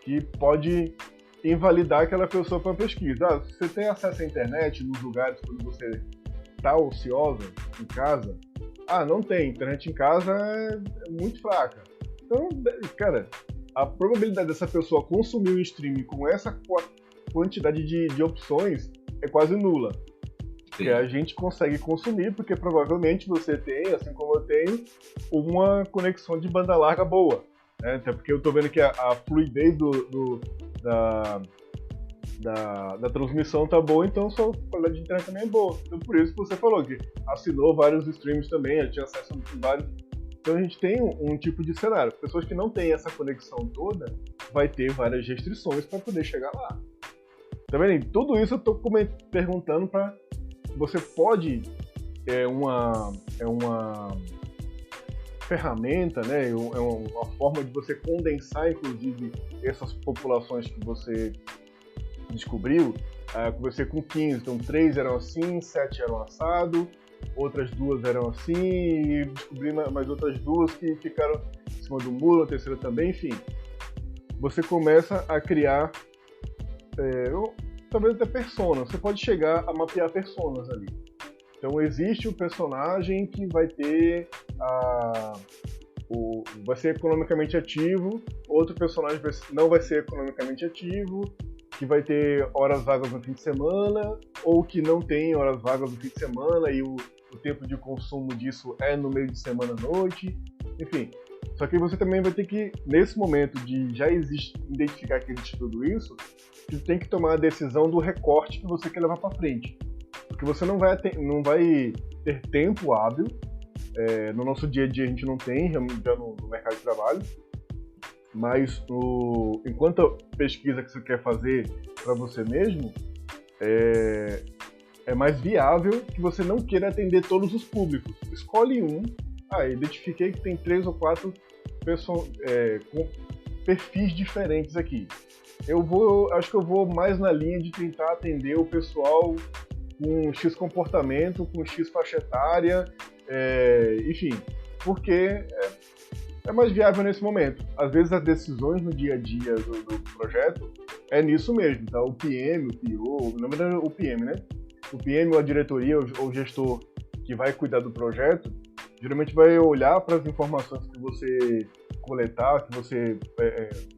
que pode invalidar aquela pessoa para pesquisa. Você tem acesso à internet nos lugares quando você está ociosa em casa? Não tem. Internet em casa é muito fraca. Então, cara, a probabilidade dessa pessoa consumir o streaming com essa quantidade de opções é quase nula. Porque a gente consegue consumir, porque provavelmente você tem, assim como eu tenho, uma conexão de banda larga boa. Né? Até porque eu tô vendo que a fluidez da transmissão tá boa, então a qualidade de internet também é boa. Então por isso que você falou que assinou vários streams também, tinha acesso a vários. Então a gente tem um tipo de cenário. Pessoas que não têm essa conexão toda, vai ter várias restrições para poder chegar lá. Tá vendo? Tudo isso eu estou perguntando para... Você pode... É uma ferramenta, né? É uma forma de você condensar, inclusive, essas populações que você descobriu. Comecei com 15, então 3 eram assim, 7 eram assado, outras 2 eram assim, e descobri mais outras 2 que ficaram em cima do muro, a terceira também, enfim. Você começa a criar, talvez até personas, você pode chegar a mapear personas ali. Então existe o personagem que vai ter vai ser economicamente ativo, outro personagem não vai ser economicamente ativo, que vai ter horas vagas no fim de semana, ou que não tem horas vagas no fim de semana e o tempo de consumo disso é no meio de semana à noite, enfim. Só que você também vai ter que, nesse momento de já identificar que existe tudo isso, você tem que tomar a decisão do recorte que você quer levar para frente. Porque você não vai ter tempo hábil, no nosso dia a dia a gente não tem, já no mercado de trabalho, mas enquanto a pesquisa que você quer fazer para você mesmo, é mais viável que você não queira atender todos os públicos. Escolhe um, identifiquei que tem 3 ou 4 com perfis diferentes aqui. Acho que eu vou mais na linha de tentar atender o pessoal com X comportamento, com X faixa etária, enfim, porque é mais viável nesse momento. Às vezes as decisões no dia a dia do projeto é nisso mesmo, tá? O PM, o PO, na verdade o PM, né? O PM ou a diretoria ou o gestor que vai cuidar do projeto, geralmente vai olhar para as informações que você coletar, que você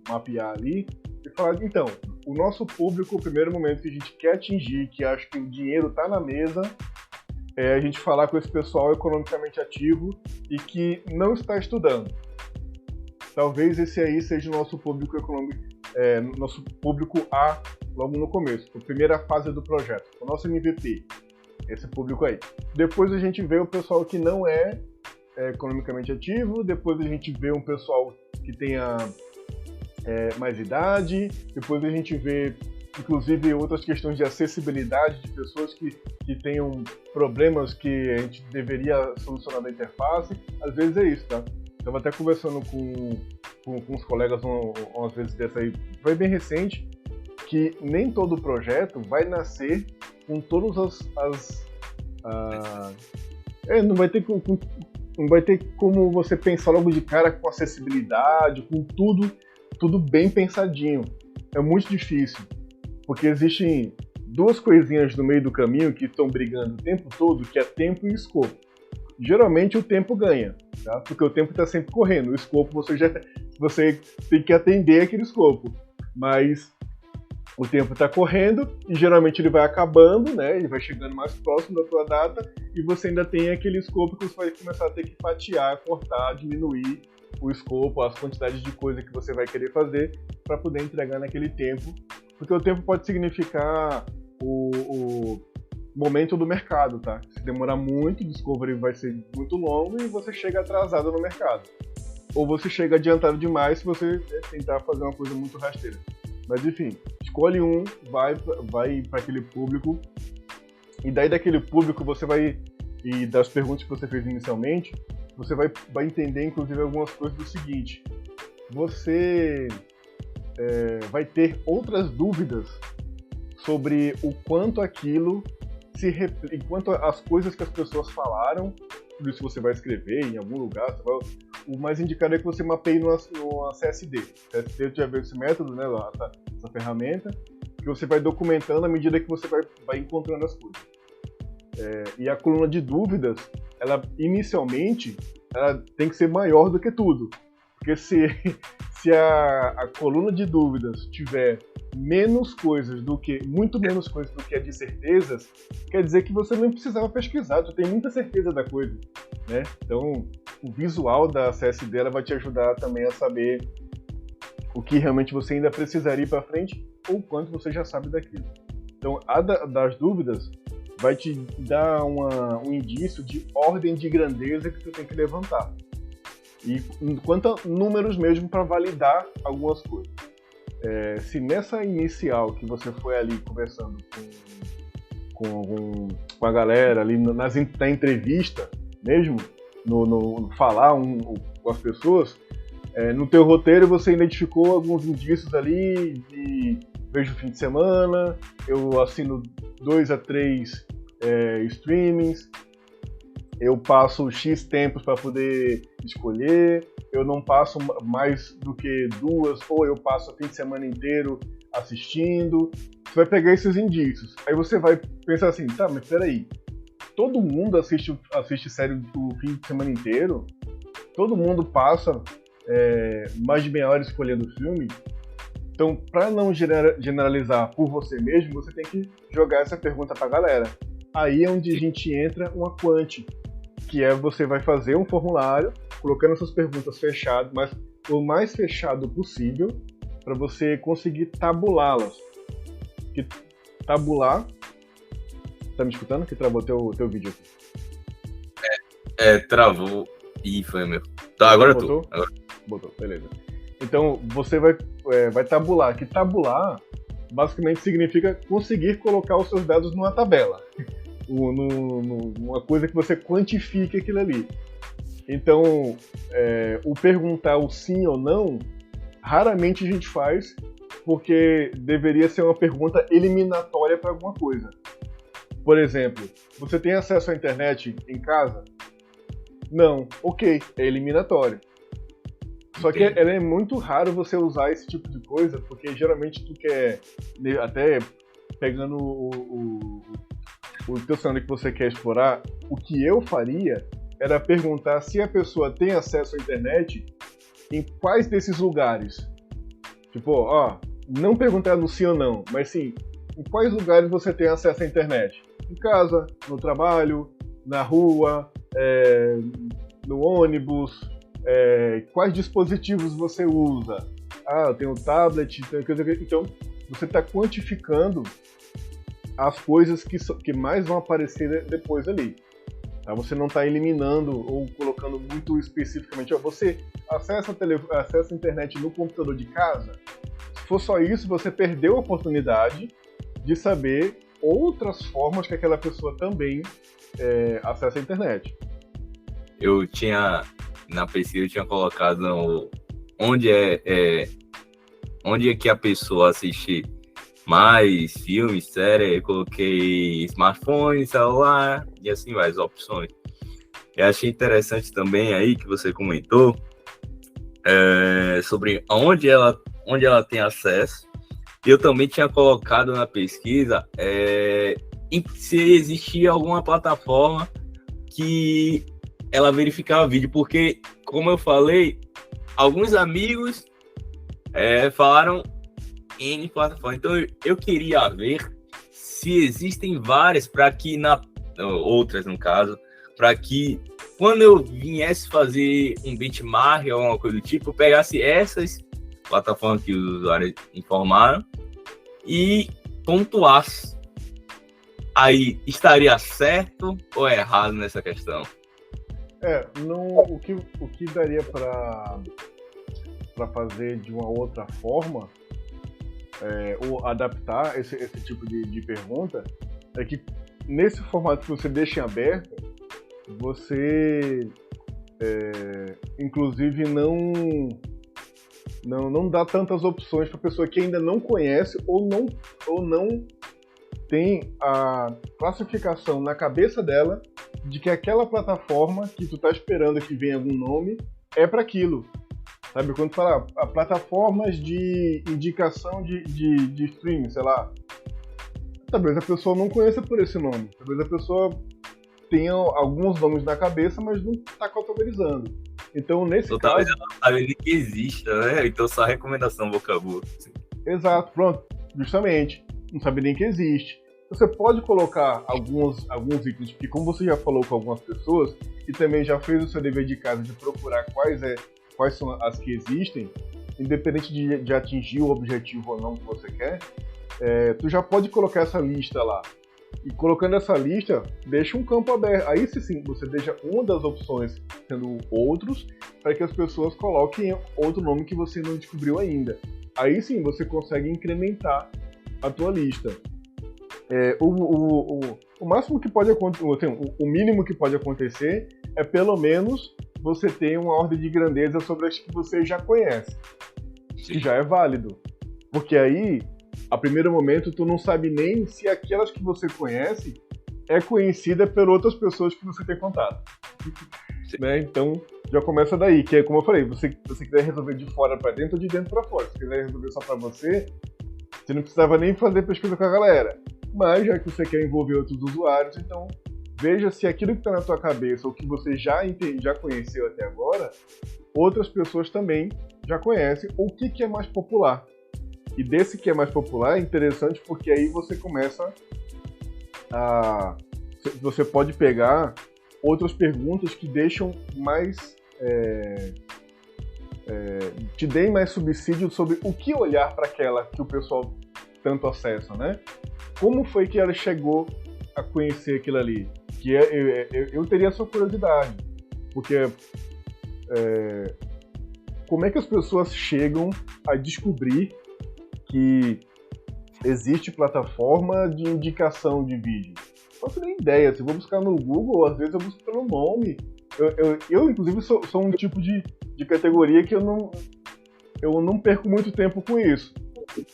mapear ali, e falar, então, o nosso público, o primeiro momento que a gente quer atingir, que acho que o dinheiro está na mesa, é a gente falar com esse pessoal economicamente ativo e que não está estudando. Talvez esse aí seja o nosso público econômico, nosso público A logo no começo, a primeira fase do projeto, o nosso MVP, esse público aí. Depois a gente vê o pessoal que não é economicamente ativo, depois a gente vê um pessoal que tenha mais idade, depois a gente vê inclusive outras questões de acessibilidade de pessoas que tenham problemas que a gente deveria solucionar na interface. Às vezes é isso, tá? Estava até conversando com os colegas umas vezes dessa aí, foi bem recente, que nem todo projeto vai nascer com todas não vai ter como você pensar logo de cara com acessibilidade, com tudo bem pensadinho. É muito difícil, porque existem 2 coisinhas no meio do caminho que estão brigando o tempo todo, que é tempo e escopo. Geralmente o tempo ganha, tá? Porque o tempo está sempre correndo, o escopo você tem que atender aquele escopo, mas o tempo está correndo e geralmente ele vai acabando, né? Ele vai chegando mais próximo da tua data e você ainda tem aquele escopo que você vai começar a ter que fatiar, cortar, diminuir o escopo, as quantidades de coisa que você vai querer fazer para poder entregar naquele tempo, porque o tempo pode significar o momento do mercado, tá? Se demorar muito, o discovery vai ser muito longo e você chega atrasado no mercado. Ou você chega adiantado demais se você tentar fazer uma coisa muito rasteira. Mas enfim, escolhe um, vai para aquele público, e daí daquele público você vai, e das perguntas que você fez inicialmente, você vai entender inclusive algumas coisas do seguinte: você vai ter outras dúvidas sobre o quanto aquilo enquanto as coisas que as pessoas falaram, por isso você vai escrever em algum lugar, o mais indicado é que você mapeie numa CSD. CSD já veio esse método, né, essa ferramenta, que você vai documentando à medida que você vai encontrando as coisas. E a coluna de dúvidas, ela inicialmente, ela tem que ser maior do que tudo. Porque se a coluna de dúvidas tiver muito menos coisas do que a de certezas, quer dizer que você não precisava pesquisar, tu tem muita certeza da coisa, né? Então, o visual da CSD ela vai te ajudar também a saber o que realmente você ainda precisaria ir para frente ou quanto você já sabe daquilo. Então, a das dúvidas vai te dar um indício de ordem de grandeza que tu tem que levantar. E quanto a números mesmo para validar algumas coisas. Se nessa inicial que você foi ali conversando com a galera ali na entrevista mesmo, no falar com as pessoas, no teu roteiro você identificou alguns indícios ali de vejo fim de semana, eu assino 2 a 3 streamings, eu passo X tempos para poder escolher, eu não passo mais do que 2, ou eu passo o fim de semana inteiro assistindo. Você vai pegar esses indícios. Aí você vai pensar assim, tá, mas peraí, todo mundo assiste série do fim de semana inteiro? Todo mundo passa mais de meia hora escolhendo o filme? Então, para não generalizar por você mesmo, você tem que jogar essa pergunta pra galera. Aí é onde a gente entra uma quant, que você vai fazer um formulário, colocando essas perguntas fechadas, mas o mais fechado possível, para você conseguir tabulá-las. Que tabular... Tá me escutando? Que travou teu vídeo aqui. Travou. Ih, foi meu. Tá, agora eu tô. Botou, beleza. Então, você vai tabular. Que tabular, basicamente, significa conseguir colocar os seus dados numa tabela. Uma coisa que você quantifique aquilo ali. Então, o perguntar o sim ou não, raramente a gente faz, porque deveria ser uma pergunta eliminatória para alguma coisa. Por exemplo, você tem acesso à internet em casa? Não. Ok, é eliminatório. Só que é muito raro você usar esse tipo de coisa, porque geralmente tu quer, até pegando o teu cenário que você quer explorar, o que eu faria era perguntar se a pessoa tem acesso à internet em quais desses lugares. Tipo, não perguntar no sim ou não, mas sim, em quais lugares você tem acesso à internet? Em casa, no trabalho, na rua, no ônibus, quais dispositivos você usa? Eu tenho um tablet, então você está quantificando as coisas que mais vão aparecer depois ali. Tá? Você não está eliminando ou colocando muito especificamente. Você acessa a internet no computador de casa? Se for só isso, você perdeu a oportunidade de saber outras formas que aquela pessoa também acessa a internet. Na pesquisa eu tinha colocado onde é que a pessoa assiste mais filmes, séries, eu coloquei smartphone, celular e assim vai, as opções. Eu achei interessante também aí que você comentou sobre onde ela tem acesso. Eu também tinha colocado na pesquisa se existia alguma plataforma que ela verificava vídeo, porque, como eu falei, alguns amigos falaram N plataformas. Então, eu queria ver se existem várias, para que outras, no caso, para que quando eu viesse fazer um benchmark ou alguma coisa do tipo, eu pegasse essas plataformas que os usuários informaram e pontuasse. Aí, estaria certo ou errado nessa questão? O que daria para fazer de uma outra forma, ou adaptar esse tipo de pergunta, é que nesse formato que você deixa em aberto, você inclusive não dá tantas opções para a pessoa que ainda não conhece ou não tem a classificação na cabeça dela de que aquela plataforma que tu tá esperando que venha algum nome é para aquilo. Sabe, quando tu fala plataformas de indicação de streaming, sei lá, talvez a pessoa não conheça por esse nome, talvez a pessoa tenha alguns nomes na cabeça, mas não tá categorizando. Então, nesse caso... Talvez ela não sabe nem que exista, né? Então, só recomendação boca a boca. Exato, pronto, justamente. Não sabe nem que existe. Você pode colocar alguns itens, porque como você já falou com algumas pessoas, e também já fez o seu dever de casa de procurar quais são as que existem, independente de atingir o objetivo ou não que você quer, tu já pode colocar essa lista lá. E colocando essa lista, deixa um campo aberto. Aí sim, você deixa uma das opções sendo outros, para que as pessoas coloquem outro nome que você não descobriu ainda. Aí sim, você consegue incrementar a tua lista. O máximo que pode acontecer, o mínimo que pode acontecer é pelo menos você ter uma ordem de grandeza sobre as que você já conhece, que já é válido. Porque aí, a primeiro momento, tu não sabe nem se aquelas que você conhece é conhecida por outras pessoas que você tem contato. Né? Então, já começa daí, que é como eu falei, você quiser resolver de fora para dentro ou de dentro para fora. Se quiser resolver só para você não precisava nem fazer pesquisa com a galera. Mas, já que você quer envolver outros usuários, então veja se aquilo que está na tua cabeça ou que você já conheceu até agora, outras pessoas também já conhecem, ou o que é mais popular. E desse que é mais popular é interessante porque aí você começa a... Você pode pegar outras perguntas que deixam mais... te deem mais subsídio sobre o que olhar para aquela que o pessoal tanto acessa, né? Como foi que ela chegou a conhecer aquilo ali? Que eu teria essa curiosidade, porque como é que as pessoas chegam a descobrir que existe plataforma de indicação de vídeo? Não faço nem ideia. Se eu vou buscar no Google, às vezes eu busco pelo nome. Eu inclusive, sou um tipo de categoria que eu não perco muito tempo com isso.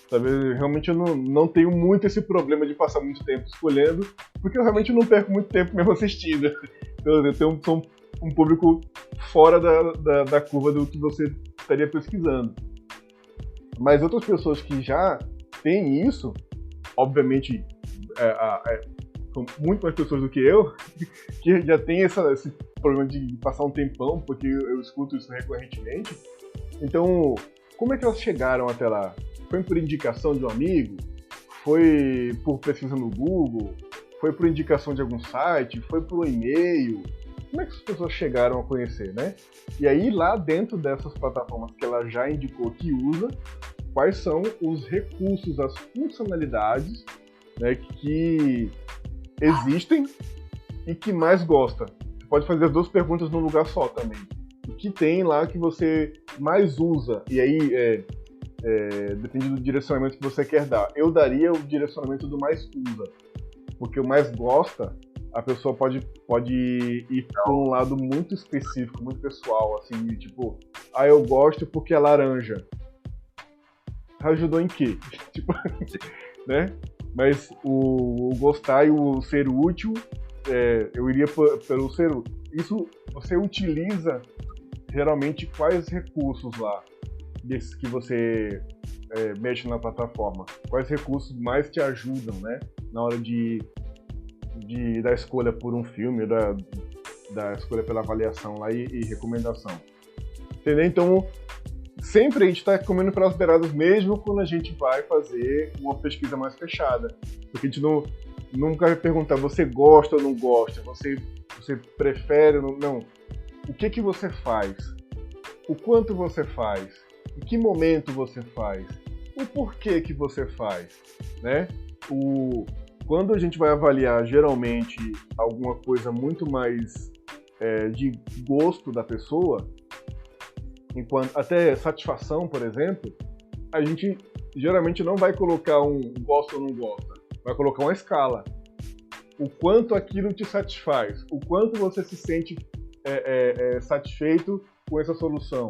Sabe? Realmente eu não tenho muito esse problema de passar muito tempo escolhendo, porque eu realmente não perco muito tempo mesmo assistindo. Então, eu sou um público fora da curva do que você estaria pesquisando. Mas outras pessoas que já têm isso, obviamente, são muito mais pessoas do que eu, que já tem esse problema de passar um tempão, porque eu escuto isso recorrentemente. Então, como é que elas chegaram até lá? Foi por indicação de um amigo? Foi por pesquisa no Google? Foi por indicação de algum site? Foi por e-mail? Como é que as pessoas chegaram a conhecer, né? E aí, lá dentro dessas plataformas que ela já indicou que usa, quais são os recursos, as funcionalidades, né, que existem e que mais gosta? Você pode fazer as duas perguntas num lugar só também. O que tem lá que você mais usa? E aí, depende do direcionamento que você quer dar. Eu daria o direcionamento do mais usa, porque o mais gosta, a pessoa pode ir para um lado muito específico, muito pessoal, assim, tipo, eu gosto porque é laranja. Ajudou em quê? Tipo, né? Mas o gostar e o ser útil, eu iria pelo ser útil. Isso, você utiliza geralmente quais recursos lá desses que você mexe na plataforma? Quais recursos mais te ajudam, né? Na hora da escolha por um filme, da escolha pela avaliação lá e recomendação. Entendeu? Então, sempre a gente está comendo pelas beiradas, mesmo quando a gente vai fazer uma pesquisa mais fechada. Porque a gente nunca vai perguntar, você gosta ou não gosta? Você prefere ou não? O que você faz? O quanto você faz? Em que momento você faz? O porquê que você faz? Né? Quando a gente vai avaliar, geralmente, alguma coisa muito mais de gosto da pessoa, até satisfação, por exemplo, a gente geralmente não vai colocar um gosta ou não gosta, vai colocar uma escala. O quanto aquilo te satisfaz, o quanto você se sente satisfeito com essa solução,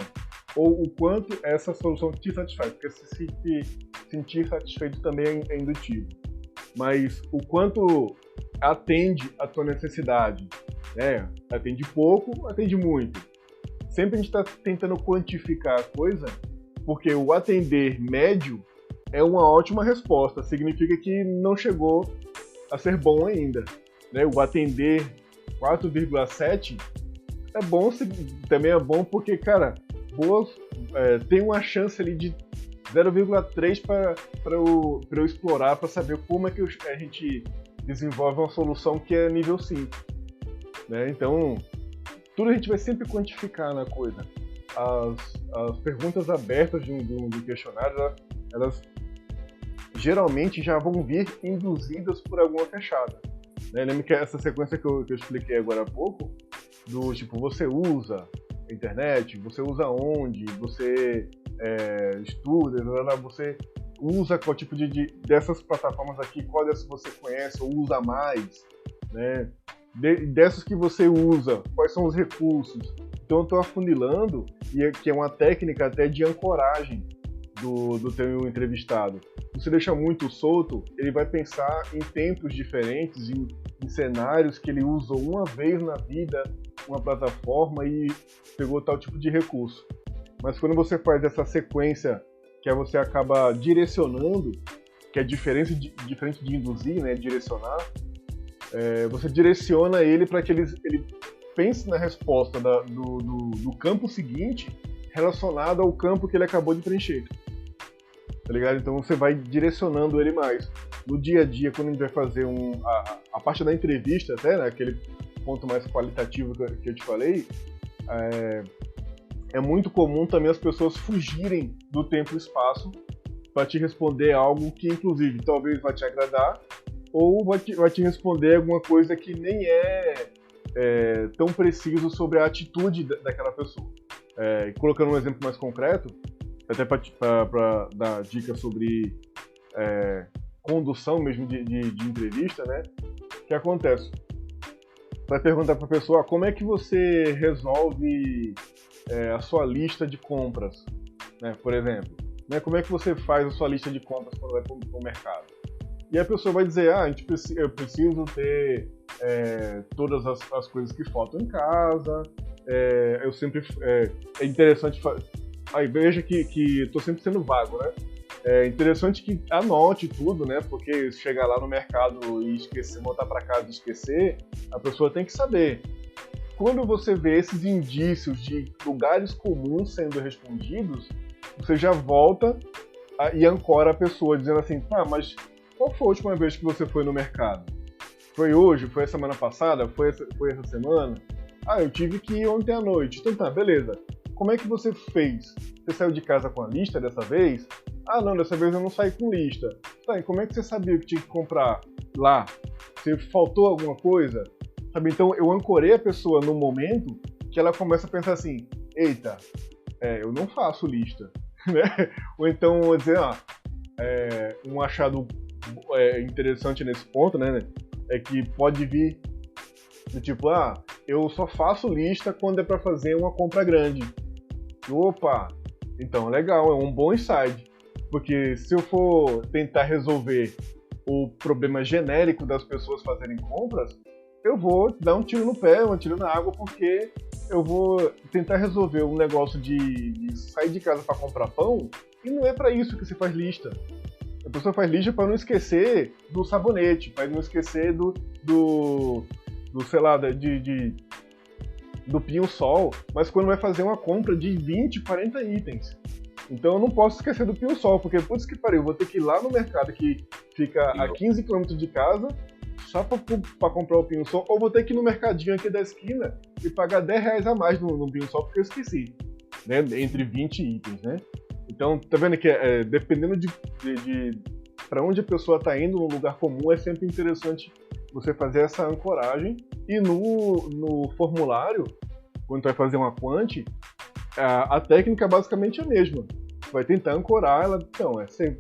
ou o quanto essa solução te satisfaz, porque se sentir satisfeito também é indutivo. Mas o quanto atende a tua necessidade, né? Atende pouco, atende muito. Sempre a gente está tentando quantificar a coisa, porque o atender médio é uma ótima resposta, significa que não chegou a ser bom ainda. Né? O atender 4,7 é bom, também é bom porque, cara, tem uma chance ali de 0,3 para eu explorar, para saber como é que a gente desenvolve uma solução que é nível 5. Né? Então, tudo a gente vai sempre quantificar na coisa. As perguntas abertas do questionário, elas geralmente já vão vir induzidas por alguma fechada. Né? Lembra que essa sequência que eu expliquei agora há pouco, do tipo, você usa a internet, você usa onde, você estuda, você usa qual tipo dessas plataformas aqui, qual dessas você conhece ou usa mais, né? Dessas que você usa, quais são os recursos. Então eu estou afunilando, que é uma técnica até de ancoragem do teu entrevistado. Se você deixa muito solto, ele vai pensar em tempos diferentes, em cenários que ele usou uma vez na vida, uma plataforma e pegou tal tipo de recurso. Mas quando você faz essa sequência, que aí você acaba direcionando, que é diferente de induzir, né, direcionar, você direciona ele para que ele pense na resposta do campo seguinte relacionado ao campo que ele acabou de preencher. Tá ligado? Então você vai direcionando ele mais. No dia a dia, quando a gente vai fazer a parte da entrevista, até, né, aquele ponto mais qualitativo que eu te falei, é muito comum também as pessoas fugirem do tempo e espaço para te responder algo que, inclusive, talvez vai te agradar ou vai te responder alguma coisa que nem é tão preciso sobre a atitude daquela pessoa. Colocando um exemplo mais concreto, até para dar dicas sobre condução mesmo de entrevista, né? O que acontece? Vai perguntar para a pessoa como é que você resolve a sua lista de compras, né? Por exemplo, né? Como é que você faz a sua lista de compras quando vai para o mercado? E a pessoa vai dizer, eu preciso ter todas as coisas que faltam em casa, eu sempre... é interessante... Aí veja que estou sempre sendo vago, né? É interessante que anote tudo, né? Porque se chegar lá no mercado e esquecer, voltar para casa e esquecer, a pessoa tem que saber. Quando você vê esses indícios de lugares comuns sendo respondidos, você já volta e ancora a pessoa, dizendo assim, mas qual foi a última vez que você foi no mercado? Foi hoje? Foi a semana passada? Foi essa semana? Eu tive que ir ontem à noite. Então tá, beleza. Como é que você fez? Você saiu de casa com a lista dessa vez? Não, dessa vez eu não saí com lista. Tá, e como é que você sabia o que tinha que comprar lá? Se faltou alguma coisa? Sabe, então eu ancorei a pessoa no momento que ela começa a pensar assim, eita, eu não faço lista. Né? Ou então, vou dizer, um achado interessante nesse ponto, né? É que pode vir do tipo, eu só faço lista quando é para fazer uma compra grande. Opa, então legal, é um bom insight. Porque se eu for tentar resolver o problema genérico das pessoas fazerem compras, eu vou dar um tiro no pé, um tiro na água, porque eu vou tentar resolver um negócio de sair de casa para comprar pão, e não é para isso que se faz lista. A pessoa faz lista para não esquecer do sabonete, para não esquecer do sei lá, do pinho-sol, mas quando vai fazer uma compra de 20, 40 itens. Então eu não posso esquecer do pinho-sol, porque putz que pariu, vou ter que ir lá no mercado que fica a 15 km de casa, só para comprar o pinho-sol, ou vou ter que ir no mercadinho aqui da esquina e pagar R$10 a mais no pinho-sol, porque eu esqueci, né? Entre 20 itens, né? Então, tá vendo que dependendo de para onde a pessoa está indo, no lugar comum, é sempre interessante você fazer essa ancoragem. E no formulário, quando vai fazer uma quant, a técnica basicamente é a mesma. Você vai tentar ancorar ela, então, você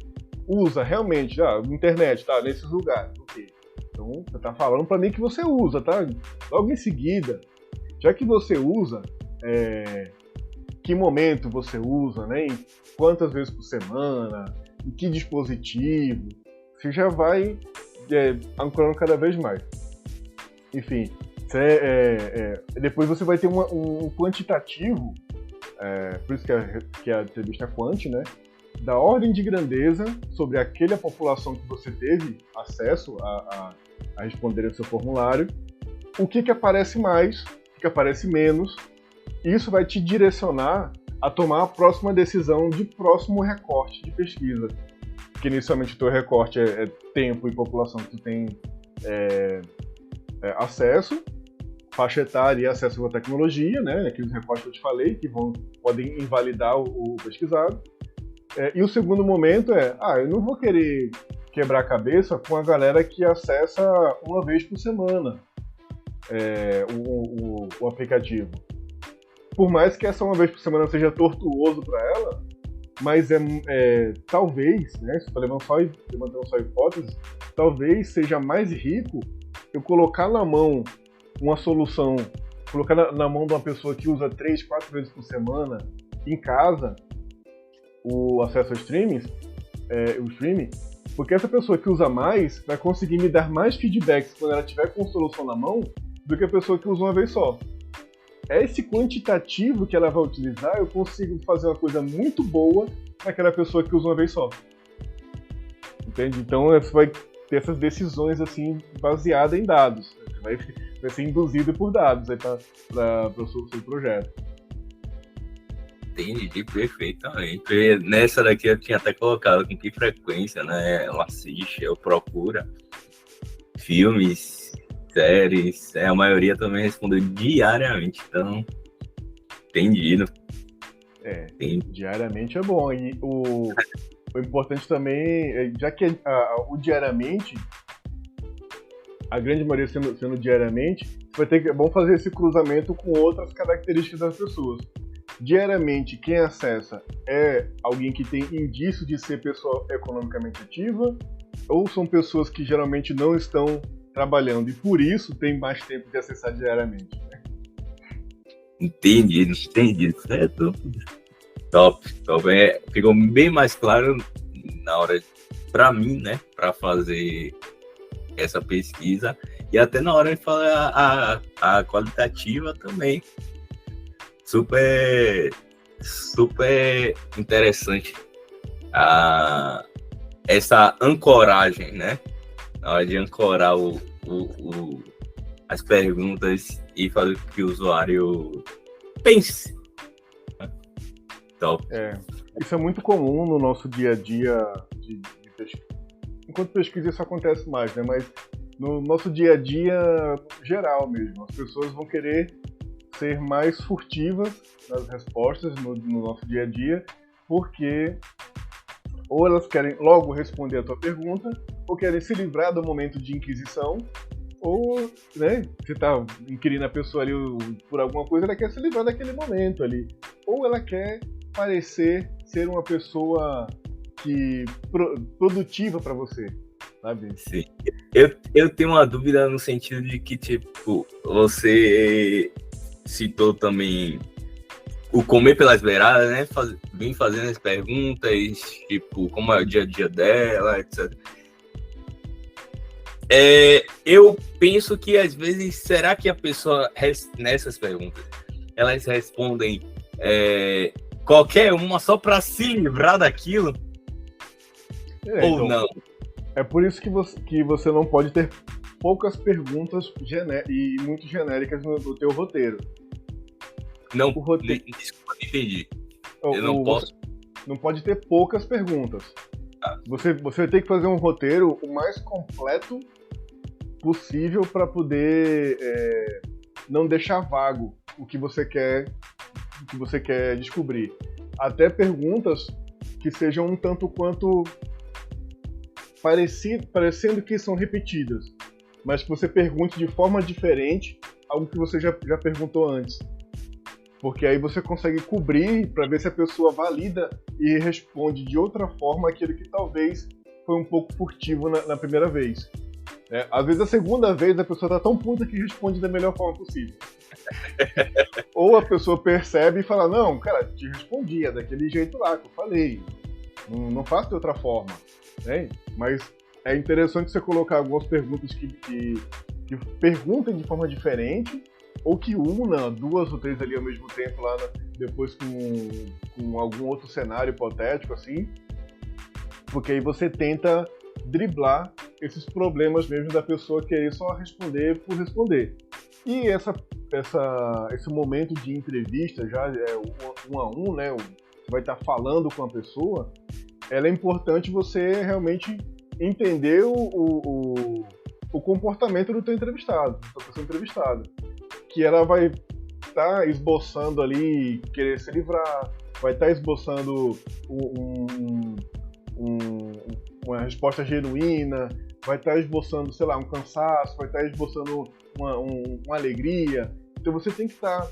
usa realmente, internet, tá, nesses lugares, ok. Então, você tá falando para mim que você usa, tá? Logo em seguida, já que você usa, que momento você usa, né? E quantas vezes por semana, em que dispositivo, você já vai ancorando cada vez mais. Enfim, depois você vai ter um quantitativo, por isso que é a entrevista quant, né? Da ordem de grandeza sobre aquela população que você teve acesso a responder ao seu formulário, o que aparece mais, o que aparece menos. Isso vai te direcionar a tomar a próxima decisão de próximo recorte de pesquisa. Que inicialmente o teu recorte é tempo e população que tu tem acesso, faixa etária e acesso à tecnologia, né? Aqueles recortes que eu te falei, que podem invalidar o pesquisado. E o segundo momento eu não vou querer quebrar a cabeça com a galera que acessa uma vez por semana o aplicativo. Por mais que essa uma vez por semana seja tortuoso para ela, mas talvez, né, se eu tô levantando só hipóteses, talvez seja mais rico eu colocar na mão uma solução, colocar na mão de uma pessoa que usa 3, 4 vezes por semana em casa o acesso ao streaming, porque essa pessoa que usa mais vai conseguir me dar mais feedbacks quando ela tiver com a solução na mão do que a pessoa que usa uma vez só. Esse quantitativo que ela vai utilizar, eu consigo fazer uma coisa muito boa naquela pessoa que usa uma vez só. Entende? Então você vai ter essas decisões assim baseadas em dados. Você vai ser induzido por dados para o seu projeto. Entendi perfeitamente. Nessa daqui eu tinha até colocado com que frequência, né? Ela assiste, eu procuro filmes, séries. A maioria também respondeu diariamente, então entendido. Diariamente é bom. E o importante também, já que o diariamente, a grande maioria sendo diariamente, é bom fazer esse cruzamento com outras características das pessoas. Diariamente, quem acessa é alguém que tem indício de ser pessoa economicamente ativa, ou são pessoas que geralmente não estão trabalhando e por isso tem mais tempo de acessar diariamente. Né? Entendido, certo? Top. Ficou bem mais claro na hora, para mim, né, para fazer essa pesquisa e até na hora de falar a qualitativa também. Super interessante essa ancoragem, né? Na hora de ancorar as perguntas e fazer com que o usuário pense. Top. Isso é muito comum no nosso dia a dia de pesquisa. Enquanto pesquisa isso acontece mais, né? Mas no nosso dia a dia geral mesmo, as pessoas vão querer ser mais furtivas nas respostas no nosso dia a dia, porque ou elas querem logo responder a tua pergunta, ou querem se livrar do momento de inquisição, ou, né, você tá inquirindo a pessoa ali por alguma coisa, ela quer se livrar daquele momento ali, ou ela quer parecer ser uma pessoa produtiva para você, sabe? Sim. Eu tenho uma dúvida no sentido de que, tipo, você citou também o comer pelas beiradas, né? Vem fazendo as perguntas, tipo, como é o dia a dia dela, etc. Eu penso que, às vezes, será que a pessoa, nessas perguntas, elas respondem qualquer uma só para se livrar daquilo? Ou então, não? É por isso que você não pode ter poucas perguntas e muito genéricas no teu roteiro. Não, desculpa, entendi. Eu não posso. Não pode ter poucas perguntas. Você tem que fazer um roteiro o mais completo possível para poder não deixar vago o que você quer descobrir. Até perguntas que sejam um tanto quanto parecendo que são repetidas, mas que você pergunte de forma diferente algo que você já perguntou antes. Porque aí você consegue cobrir para ver se a pessoa valida e responde de outra forma aquilo que talvez foi um pouco furtivo na primeira vez. Às vezes a segunda vez a pessoa tá tão puta que responde da melhor forma possível. Ou a pessoa percebe e fala, não, cara, te respondi, é daquele jeito lá que eu falei. Não faço de outra forma. Né? Mas é interessante você colocar algumas perguntas que perguntem de forma diferente, ou que una 2 ou 3 ali ao mesmo tempo lá depois com algum outro cenário hipotético assim, porque aí você tenta driblar esses problemas mesmo da pessoa querer só responder por responder. E esse momento de entrevista já um a um, né, você vai estar falando com a pessoa, ela é importante você realmente entender o comportamento do teu entrevistado, da pessoa entrevistada. Que ela vai estar esboçando ali, querer se livrar, vai estar esboçando uma resposta genuína, vai estar esboçando, sei lá, um cansaço, vai estar esboçando uma alegria. Então você tem que estar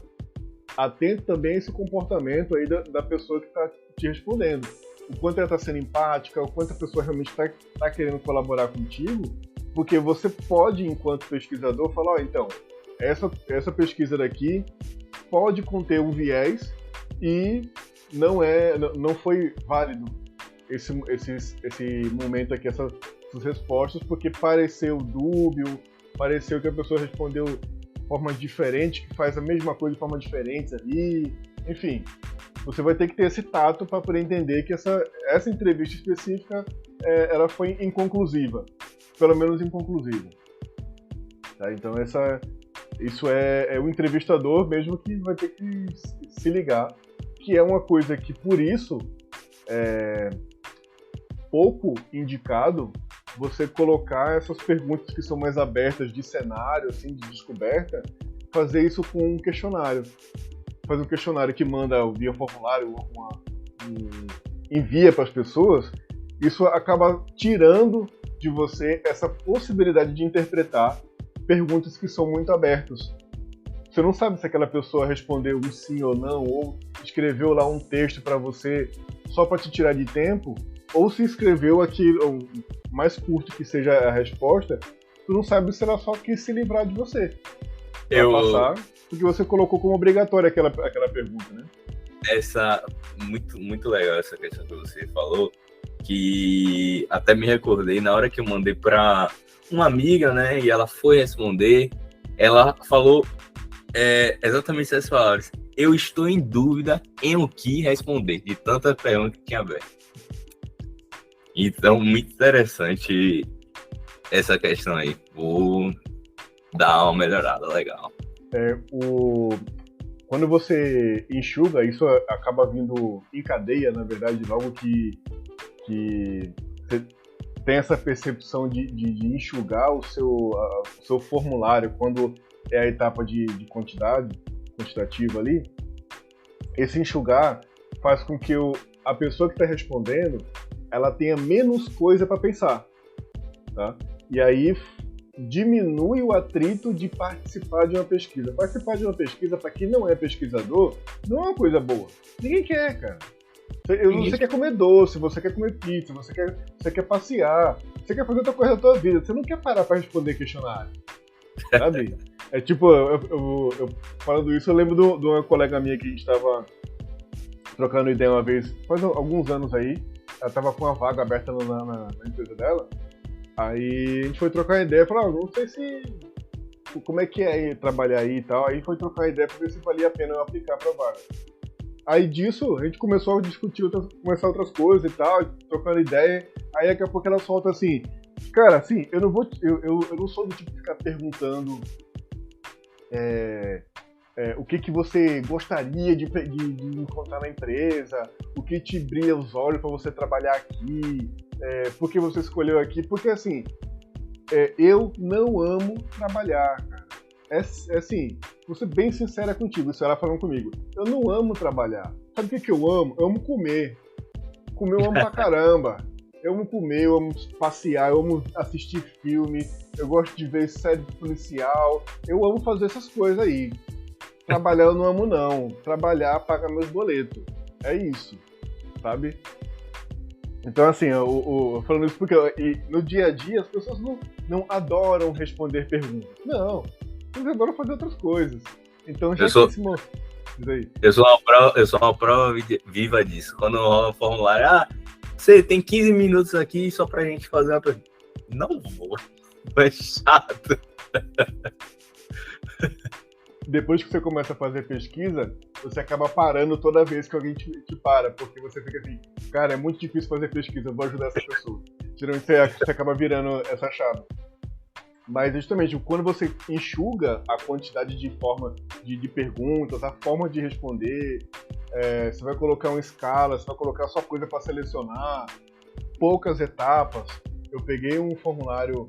atento também a esse comportamento aí da pessoa que está te respondendo. O quanto ela está sendo empática, o quanto a pessoa realmente está querendo colaborar contigo, porque você pode, enquanto pesquisador, falar, então, essa pesquisa daqui pode conter um viés e não foi válido esse momento aqui, essas respostas, porque pareceu dúbio, pareceu que a pessoa respondeu de forma diferente, que faz a mesma coisa de forma diferente ali, enfim. Você vai ter que ter esse tato para poder entender que essa entrevista específica ela foi inconclusiva, pelo menos inconclusiva. Tá? Então isso é o entrevistador mesmo que vai ter que se ligar, que é uma coisa que por isso é pouco indicado você colocar essas perguntas que são mais abertas de cenário, assim, de descoberta, fazer isso com um questionário. Fazer um questionário que manda via formulário envia para as pessoas, isso acaba tirando de você essa possibilidade de interpretar perguntas que são muito abertas. Você não sabe se aquela pessoa respondeu um sim ou não, ou escreveu lá um texto para você só para te tirar de tempo, ou se escreveu aquilo mais curto que seja a resposta, tu não sabe se ela só quis se livrar de você. Passar, porque você colocou como obrigatória aquela pergunta, né? Muito legal essa questão que você falou, que até me recordei na hora que eu mandei para uma amiga, né, e ela foi responder, ela falou exatamente essas palavras: eu estou em dúvida em o que responder, de tanta pergunta que tinha aberto. Então, muito interessante essa questão aí. Vou dar uma melhorada legal. Quando você enxuga, isso acaba vindo em cadeia, na verdade, logo que você tem essa percepção de enxugar o seu formulário quando é a etapa de quantitativa ali. Esse enxugar faz com que a pessoa que está respondendo ela tenha menos coisa para pensar, tá? E aí diminui o atrito de participar de uma pesquisa. Participar de uma pesquisa, para quem não é pesquisador, não é uma coisa boa. Ninguém quer, cara. Você quer comer doce, você quer comer pizza, você quer passear, você quer fazer outra coisa da tua vida. Você não quer parar para responder questionário, sabe? É tipo, eu falando isso, eu lembro de uma colega minha que a gente estava trocando ideia uma vez, faz alguns anos aí. Ela tava com uma vaga aberta na empresa dela. Aí a gente foi trocar ideia e falou, não sei como é que é trabalhar aí e tal. Aí foi trocar ideia pra ver se valia a pena eu aplicar pra vaga. Aí disso, a gente começou a discutir começar outras coisas e tal, trocando ideia. Aí daqui a pouco ela solta assim, cara, assim, eu não sou do tipo de ficar perguntando o que você gostaria de encontrar na empresa, o que te brilha os olhos para você trabalhar aqui, por que você escolheu aqui, porque assim, eu não amo trabalhar, cara. Assim, vou ser bem sincera contigo, isso ela falando comigo, eu não amo trabalhar. Sabe o que eu amo? Eu amo comer. Comer eu amo pra caramba. Eu amo comer, eu amo passear, eu amo assistir filme, eu gosto de ver série policial, eu amo fazer essas coisas aí. Trabalhar eu não amo, não. Trabalhar, pagar meus boletos. É isso, sabe? Então, assim, falando isso porque no dia a dia as pessoas não adoram responder perguntas. Não, eles adoram fazer outras coisas. Então, já eu sou uma prova viva disso. Quando rola o formulário, você tem 15 minutos aqui só pra gente fazer uma pergunta. Não vou. É chato. Depois que você começa a fazer pesquisa, você acaba parando toda vez que alguém te para, porque você fica assim, cara, é muito difícil fazer pesquisa, eu vou ajudar essa pessoa. Geralmente você acaba virando essa chave. Mas justamente, quando você enxuga a quantidade de perguntas, a forma de responder, você vai colocar uma escala, você vai colocar só coisa para selecionar, poucas etapas. Eu peguei um formulário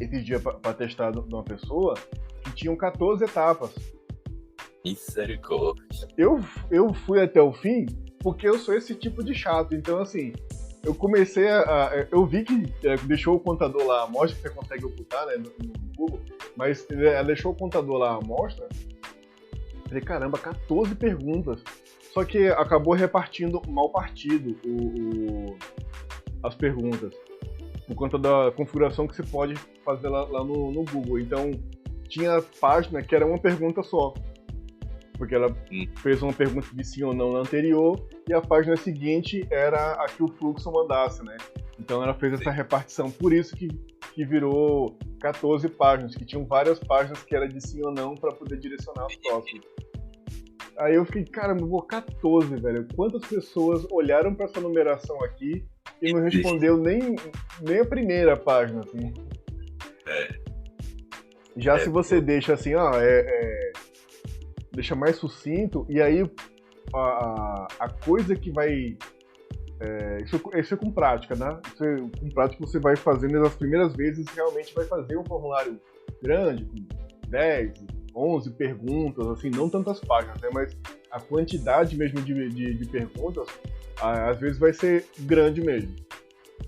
esse dia para testar de uma pessoa que tinham 14 etapas. Misericórdia. Eu fui até o fim porque eu sou esse tipo de chato. Então, assim, eu comecei eu vi que deixou o contador lá à mostra, que você consegue ocultar, né, no Google, mas ela deixou o contador lá à mostra. Falei, caramba, 14 perguntas. Só que acabou repartindo mal partido as perguntas, por conta da configuração que você pode fazer lá no Google. Então, tinha página que era uma pergunta só, porque ela fez uma pergunta de sim ou não na anterior, e a página seguinte era a que o fluxo mandasse, né? Então ela fez essa repartição, por isso que virou 14 páginas, que tinham várias páginas que era de sim ou não para poder direcionar as próximas. Aí eu fiquei, caramba, 14, velho. Quantas pessoas olharam para essa numeração aqui e não respondeu nem a primeira página, assim. Já se você deixa assim, deixa mais sucinto, e aí a coisa que vai... Isso é com prática, né? Com prática você vai fazendo nas primeiras vezes, realmente vai fazer um formulário grande, com 10, 11 perguntas, assim, não tantas páginas, né? Mas a quantidade mesmo de perguntas, às vezes vai ser grande mesmo.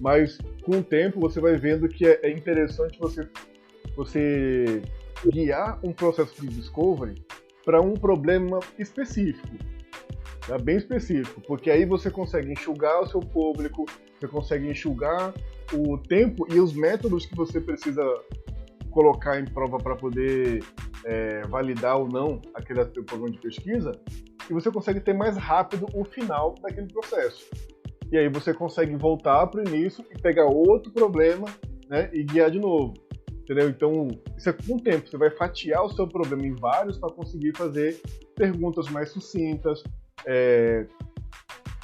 Mas com o tempo você vai vendo que é interessante você guiar um processo de discovery para um problema específico, né? Bem específico, porque aí você consegue enxugar o seu público, você consegue enxugar o tempo e os métodos que você precisa colocar em prova para poder validar ou não aquele programa de pesquisa, e você consegue ter mais rápido o final daquele processo. E aí você consegue voltar para o início e pegar outro problema, né, e guiar de novo. Entendeu? Então, isso é com o tempo. Você vai fatiar o seu problema em vários para conseguir fazer perguntas mais sucintas,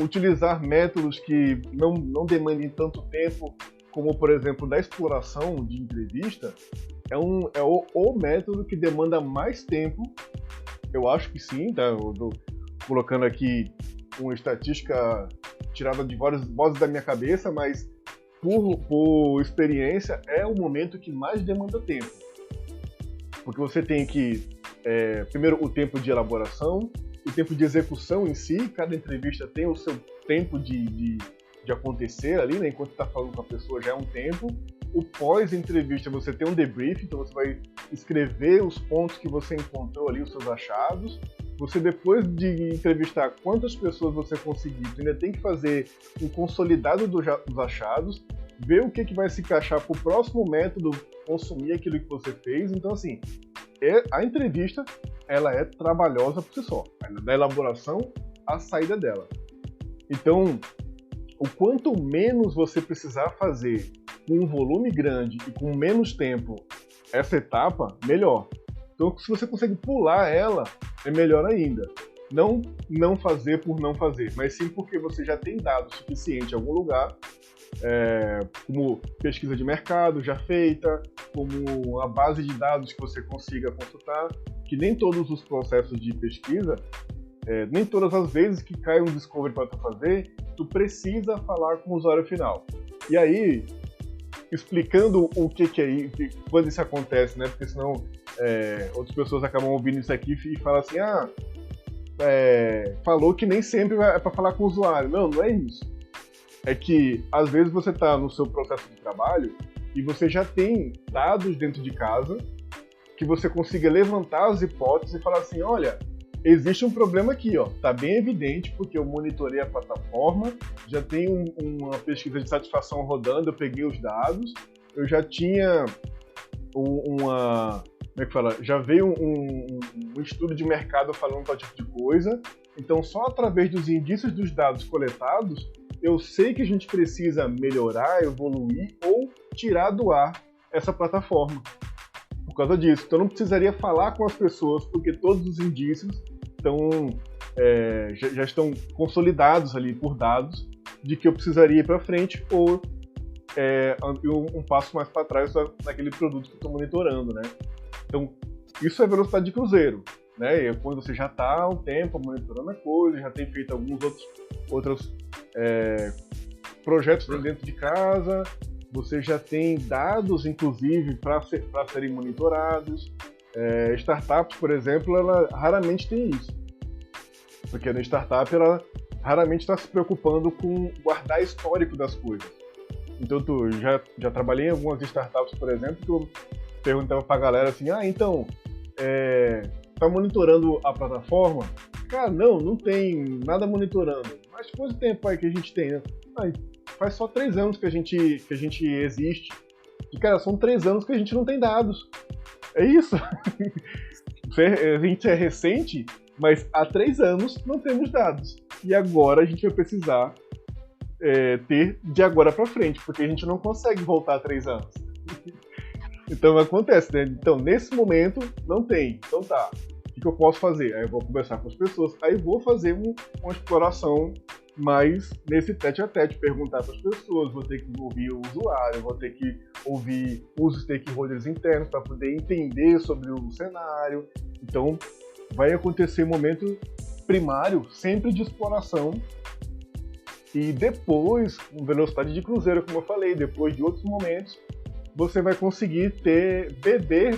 utilizar métodos que não demandem tanto tempo, como, por exemplo, da exploração de entrevista. É o método que demanda mais tempo. Eu acho que sim, tá? Eu tô colocando aqui uma estatística tirada de várias vozes da minha cabeça, mas por experiência, é o momento que mais demanda tempo. Porque você tem que, primeiro, o tempo de elaboração, o tempo de execução em si, cada entrevista tem o seu tempo de acontecer ali, né? Enquanto está falando com a pessoa já é um tempo. O pós-entrevista você tem um debrief, então você vai escrever os pontos que você encontrou ali, os seus achados. Você, depois de entrevistar quantas pessoas você conseguir, você ainda tem que fazer um consolidado dos achados, ver o que vai se encaixar para o próximo método, consumir aquilo que você fez. Então, assim, a entrevista, ela é trabalhosa por si só, da elaboração à saída dela. Então, o quanto menos você precisar fazer com um volume grande e com menos tempo essa etapa, melhor. Então, se você consegue pular ela, é melhor ainda. Não fazer por não fazer, mas sim porque você já tem dados suficientes em algum lugar, como pesquisa de mercado já feita, como a base de dados que você consiga consultar, que nem todos os processos de pesquisa, nem todas as vezes que cai um discovery para tu fazer, tu precisa falar com o usuário final. E aí, explicando o que é quando isso acontece, né? Porque senão outras pessoas acabam ouvindo isso aqui e falam assim, falou que nem sempre é para falar com o usuário. Não é isso. É que, às vezes, você está no seu processo de trabalho e você já tem dados dentro de casa que você consiga levantar as hipóteses e falar assim, olha, existe um problema aqui, ó, tá bem evidente, porque eu monitorei a plataforma, já tem uma pesquisa de satisfação rodando, eu peguei os dados, eu já tinha já veio um estudo de mercado falando tal tipo de coisa, então só através dos indícios dos dados coletados, eu sei que a gente precisa melhorar, evoluir ou tirar do ar essa plataforma. Por causa disso. Então não precisaria falar com as pessoas, porque todos os indícios já estão consolidados ali por dados de que eu precisaria ir para frente ou um passo mais para trás naquele produto que eu estou monitorando, né? Então, isso é velocidade de cruzeiro, né? E quando você já está há um tempo monitorando a coisa, já tem feito alguns outros projetos dentro de casa, você já tem dados, inclusive, para serem monitorados. Startups, por exemplo, ela raramente tem isso. Porque na startup ela raramente está se preocupando com guardar histórico das coisas. Então, já trabalhei em algumas startups, por exemplo, que eu perguntava pra galera assim, então, tá monitorando a plataforma? Cara, não tem nada monitorando. Mas quanto tempo aí que a gente tem, né? Faz só 3 anos que a gente existe. E, cara, são 3 anos que a gente não tem dados. É isso. A gente é recente, mas há 3 anos não temos dados. E agora a gente vai precisar ter de agora para frente, porque a gente não consegue voltar a 3 anos. Então acontece, né? Então, nesse momento, não tem. Então tá, o que eu posso fazer? Aí eu vou conversar com as pessoas, aí vou fazer uma exploração mais nesse tete-a-tete, perguntar para as pessoas, vou ter que ouvir o usuário, vou ter que ouvir os stakeholders internos para poder entender sobre o cenário. Então, vai acontecer um momento primário, sempre de exploração, e depois, com velocidade de cruzeiro, como eu falei, depois de outros momentos, você vai conseguir beber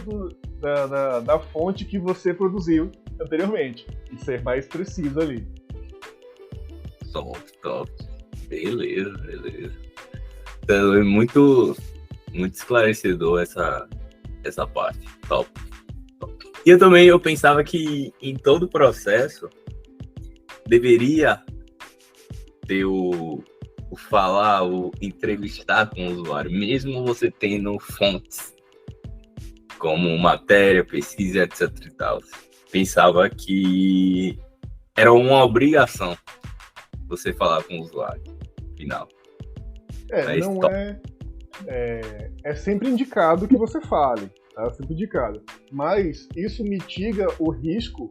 da fonte que você produziu anteriormente, e ser mais preciso ali. Top. Beleza. Então, é muito esclarecedor essa parte. Top. E eu pensava que em todo o processo deveria ter o falar, o entrevistar com o usuário, mesmo você tendo fontes como matéria, pesquisa, etc e tal. Pensava que era uma obrigação você falar com o usuário final. É sempre indicado que você fale, tá? Sempre indicado. Mas isso mitiga o risco,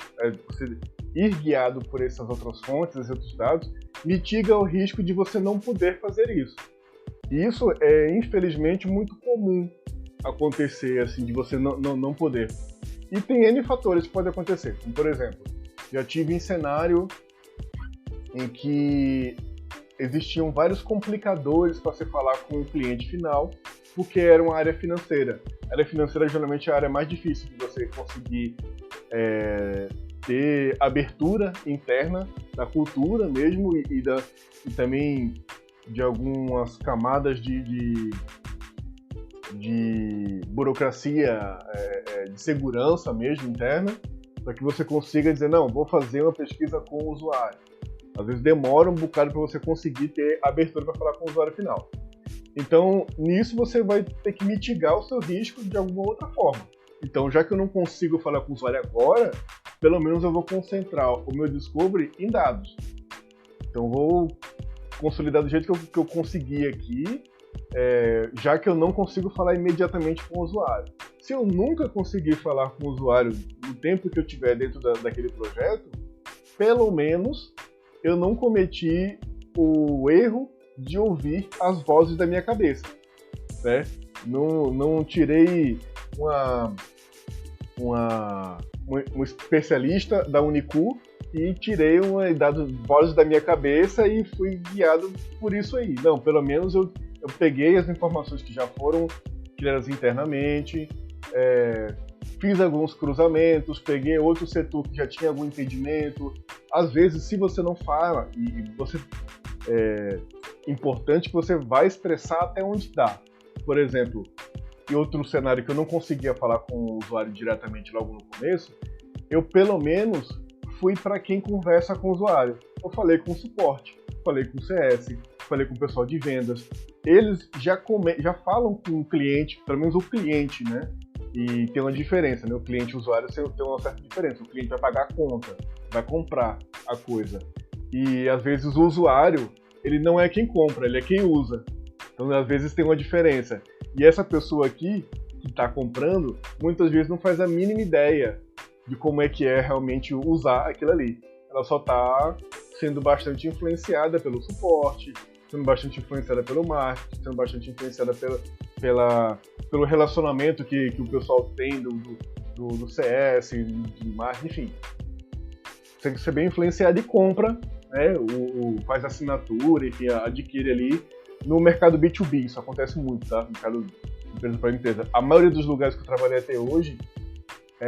você ir guiado por essas outras fontes, esses outros dados, mitiga o risco de você não poder fazer isso. E isso é, infelizmente, muito comum acontecer, assim, de você não poder. E tem N fatores que podem acontecer. Como, por exemplo, já tive em cenário em que existiam vários complicadores para se falar com o cliente final, porque era uma área financeira. A área financeira geralmente é a área mais difícil de você conseguir ter abertura interna da cultura mesmo e também de algumas camadas de burocracia, de segurança mesmo interna, para que você consiga dizer, não, vou fazer uma pesquisa com o usuário. Às vezes demora um bocado para você conseguir ter abertura para falar com o usuário final. Então, nisso você vai ter que mitigar o seu risco de alguma outra forma. Então, já que eu não consigo falar com o usuário agora, pelo menos eu vou concentrar o meu discovery em dados. Então, vou consolidar do jeito que eu conseguir aqui, já que eu não consigo falar imediatamente com o usuário. Se eu nunca conseguir falar com o usuário no tempo que eu tiver dentro daquele projeto, pelo menos eu não cometi o erro de ouvir as vozes da minha cabeça, né? Não tirei um especialista da Unicu e tirei vozes da minha cabeça e fui guiado por isso aí. Não, pelo menos eu peguei as informações que já foram criadas internamente, fiz alguns cruzamentos, peguei outro setor que já tinha algum entendimento. Às vezes, se você não fala, importante que você vai expressar até onde dá. Por exemplo, em outro cenário que eu não conseguia falar com o usuário diretamente logo no começo, eu pelo menos fui para quem conversa com o usuário. Eu falei com o suporte, falei com o CS, falei com o pessoal de vendas. Eles já falam com o cliente, pelo menos o cliente, né? E tem uma diferença, né? O cliente e o usuário tem uma certa diferença. O cliente vai pagar a conta, vai comprar a coisa. E às vezes o usuário, ele não é quem compra, ele é quem usa. Então às vezes tem uma diferença. E essa pessoa aqui, que está comprando, muitas vezes não faz a mínima ideia de como é que é realmente usar aquilo ali. Ela só está sendo bastante influenciada pelo suporte, sendo bastante influenciada pelo marketing, sendo bastante influenciada pelo relacionamento que o pessoal tem do CS, de marketing, enfim. Você tem que ser bem influenciado e compra, né? Faz assinatura, enfim, adquire ali. No mercado B2B, isso acontece muito, tá? No mercado empresa para empresa. A maioria dos lugares que eu trabalhei até hoje,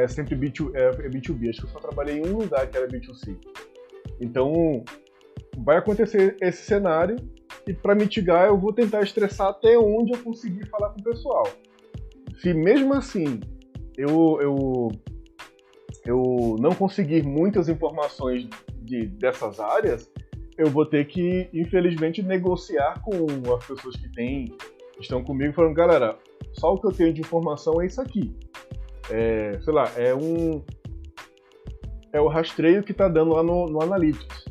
é sempre B2B. Acho que eu só trabalhei em um lugar que era B2C. Então, vai acontecer esse cenário e para mitigar eu vou tentar estressar até onde eu conseguir falar com o pessoal. Se mesmo assim eu não conseguir muitas informações dessas áreas, eu vou ter que, infelizmente, negociar com as pessoas que estão comigo, falando, galera, só o que eu tenho de informação é isso aqui. Sei lá, é o rastreio que está dando lá no Analytics.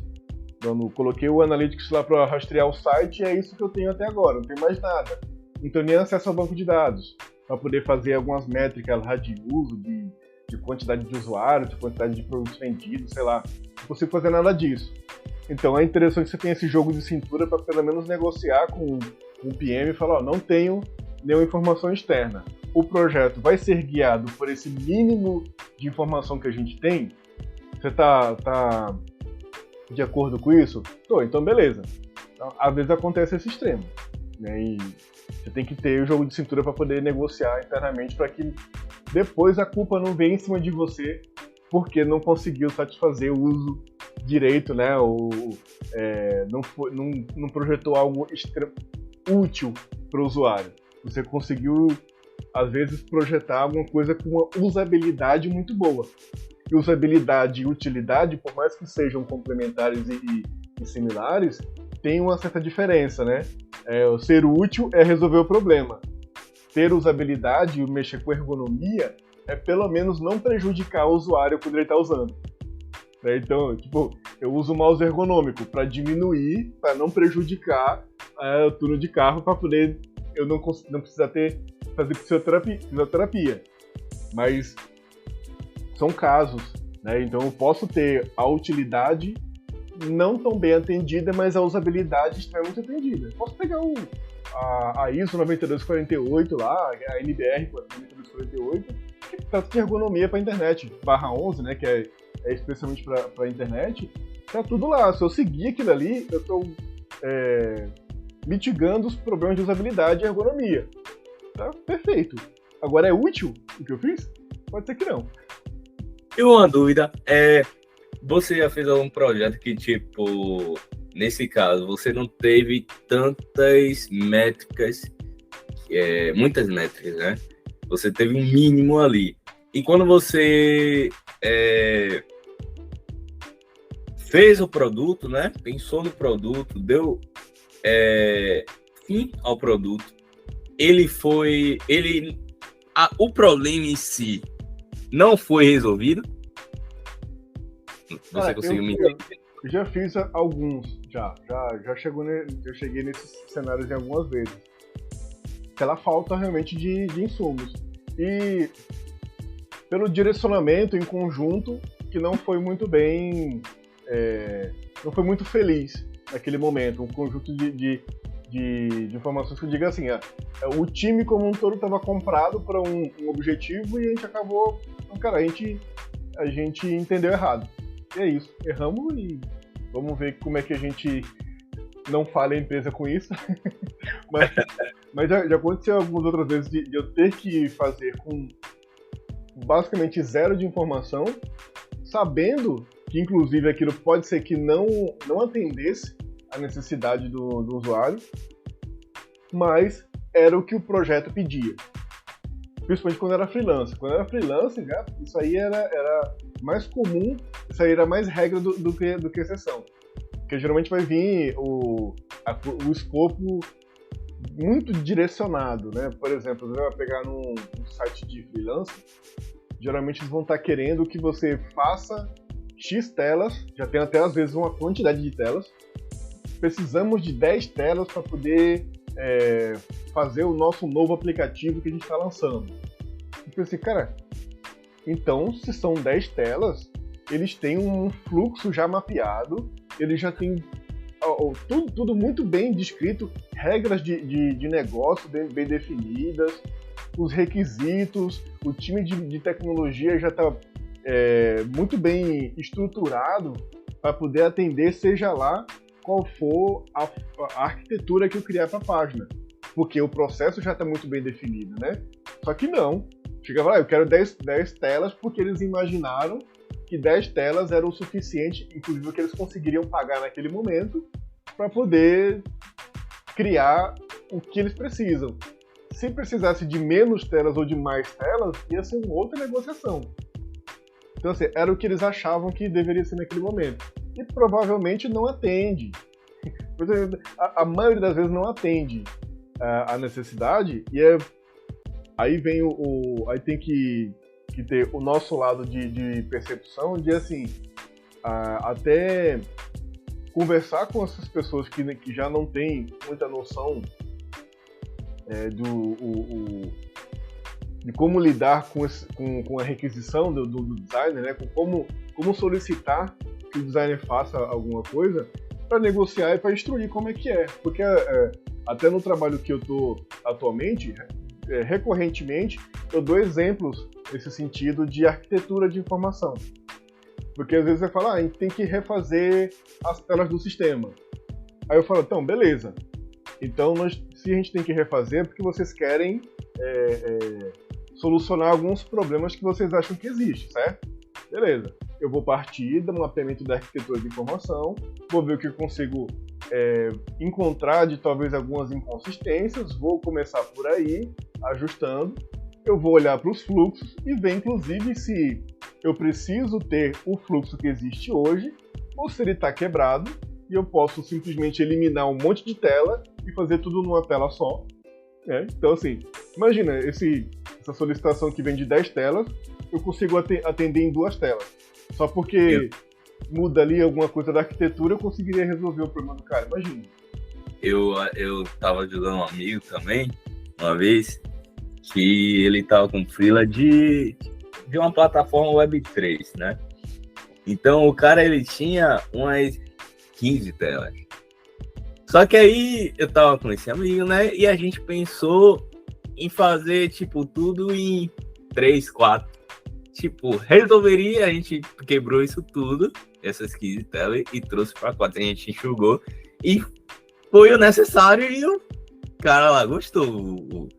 Então, coloquei o Analytics lá para rastrear o site e é isso que eu tenho até agora, não tem mais nada. Então, nem acesso ao banco de dados, para poder fazer algumas métricas lá de uso, de quantidade de usuários, de quantidade de produtos vendidos, sei lá. Não consigo fazer nada disso. Então, é interessante que você tenha esse jogo de cintura para pelo menos negociar com o PM e falar, não tenho nenhuma informação externa. O projeto vai ser guiado por esse mínimo de informação que a gente tem? Você tá de acordo com isso? Tô, então beleza. Então, às vezes acontece esse extremo, né? E você tem que ter o jogo de cintura para poder negociar internamente para que depois a culpa não venha em cima de você porque não conseguiu satisfazer o uso direito, né? Ou não projetou algo útil para o usuário. Você conseguiu, às vezes, projetar alguma coisa com uma usabilidade muito boa. E usabilidade e utilidade, por mais que sejam complementares e similares, tem uma certa diferença, né? O ser útil é resolver o problema. Ter usabilidade e mexer com ergonomia é pelo menos não prejudicar o usuário quando ele está usando. Então, tipo, eu uso o mouse ergonômico para diminuir, para não prejudicar o turno de carro, para poder eu não precisar fazer fisioterapia. Mas são casos, né? Então eu posso ter a utilidade não tão bem atendida, mas a usabilidade extremamente atendida. Posso pegar a ISO 9248 lá, a NBR 9248, que trata de ergonomia para a internet, /11, né, que é especialmente para a internet, tá tudo lá. Se eu seguir aquilo ali, eu estou mitigando os problemas de usabilidade e ergonomia. Tá perfeito. Agora, é útil o que eu fiz? Pode ser que não. E uma dúvida, você já fez algum projeto que, tipo, nesse caso, você não teve tantas métricas, muitas métricas, né? Você teve um mínimo ali. E quando você fez o produto, né? Pensou no produto, deu fim ao produto, o problema em si não foi resolvido? Você conseguiu me entender? Eu já fiz alguns, já cheguei nesses cenários em algumas vezes. Pela falta realmente de insumos. E pelo direcionamento em conjunto que não foi muito bem, não foi muito feliz naquele momento. Um conjunto de informações que eu digo assim, o time como um todo estava comprado para um objetivo e a gente acabou, cara, a gente entendeu errado. E é isso, erramos e vamos ver como é que a gente não falha a empresa com isso. mas já aconteceu algumas outras vezes de eu ter que fazer com basicamente zero de informação, sabendo que inclusive aquilo pode ser que não atendesse a necessidade do usuário, mas era o que o projeto pedia. Principalmente quando era freelancer. Quando era freelancer, isso aí era mais comum, isso aí era mais regra do que exceção. Porque geralmente vai vir o escopo muito direcionado, né? Por exemplo, você vai pegar num site de freelancer, geralmente eles vão estar querendo que você faça X telas, já tem até às vezes uma quantidade de telas. Precisamos de 10 telas para poder fazer o nosso novo aplicativo que a gente está lançando. Eu pensei, cara, então se são 10 telas, eles têm um fluxo já mapeado, eles já têm tudo muito bem descrito, regras de negócio bem definidas, os requisitos, o time de tecnologia já está muito bem estruturado para poder atender, seja lá qual for a arquitetura que eu criar para a página, porque o processo já está muito bem definido, né? Só que não, Chegava lá, eu quero 10 telas, porque eles imaginaram que 10 telas era o suficiente, inclusive que eles conseguiriam pagar naquele momento, para poder criar o que eles precisam. Se precisasse de menos telas ou de mais telas, ia ser uma outra negociação. Então, assim, era o que eles achavam que deveria ser naquele momento. E provavelmente não atende. A maioria das vezes não atende a necessidade, e aí vem aí tem que ter o nosso lado de percepção de, assim, até conversar com essas pessoas que já não têm muita noção de como lidar com a requisição do designer, né? Com como solicitar que o designer faça alguma coisa para negociar e para instruir como é que é. Porque até no trabalho que eu estou atualmente, recorrentemente, eu dou exemplos nesse sentido de arquitetura de informação. Porque às vezes você fala, a gente tem que refazer as telas do sistema. Aí eu falo, então, beleza. Então, se a gente tem que refazer, é porque vocês querem solucionar alguns problemas que vocês acham que existem, certo? Beleza. Eu vou partir do mapeamento da arquitetura de informação, vou ver o que eu consigo encontrar de talvez algumas inconsistências, vou começar por aí, ajustando. Eu vou olhar para os fluxos e ver, inclusive, se eu preciso ter o fluxo que existe hoje, ou se ele está quebrado, e eu posso simplesmente eliminar um monte de tela e fazer tudo numa tela só. Então, assim, imagina, essa solicitação que vem de 10 telas, eu consigo atender em 2 telas. Só porque muda ali alguma coisa da arquitetura, eu conseguiria resolver o problema do cara, imagina. Eu tava ajudando um amigo também, uma vez, que ele tava com freela de uma plataforma Web3, né? Então o cara, ele tinha umas 15 telas. Só que aí eu tava com esse amigo, né? E a gente pensou em fazer, tipo, tudo em 3, 4. Tipo, resolveria, a gente quebrou isso tudo, essas 15 telas, e trouxe para 4. A gente enxugou e foi o necessário, e o cara lá gostou, o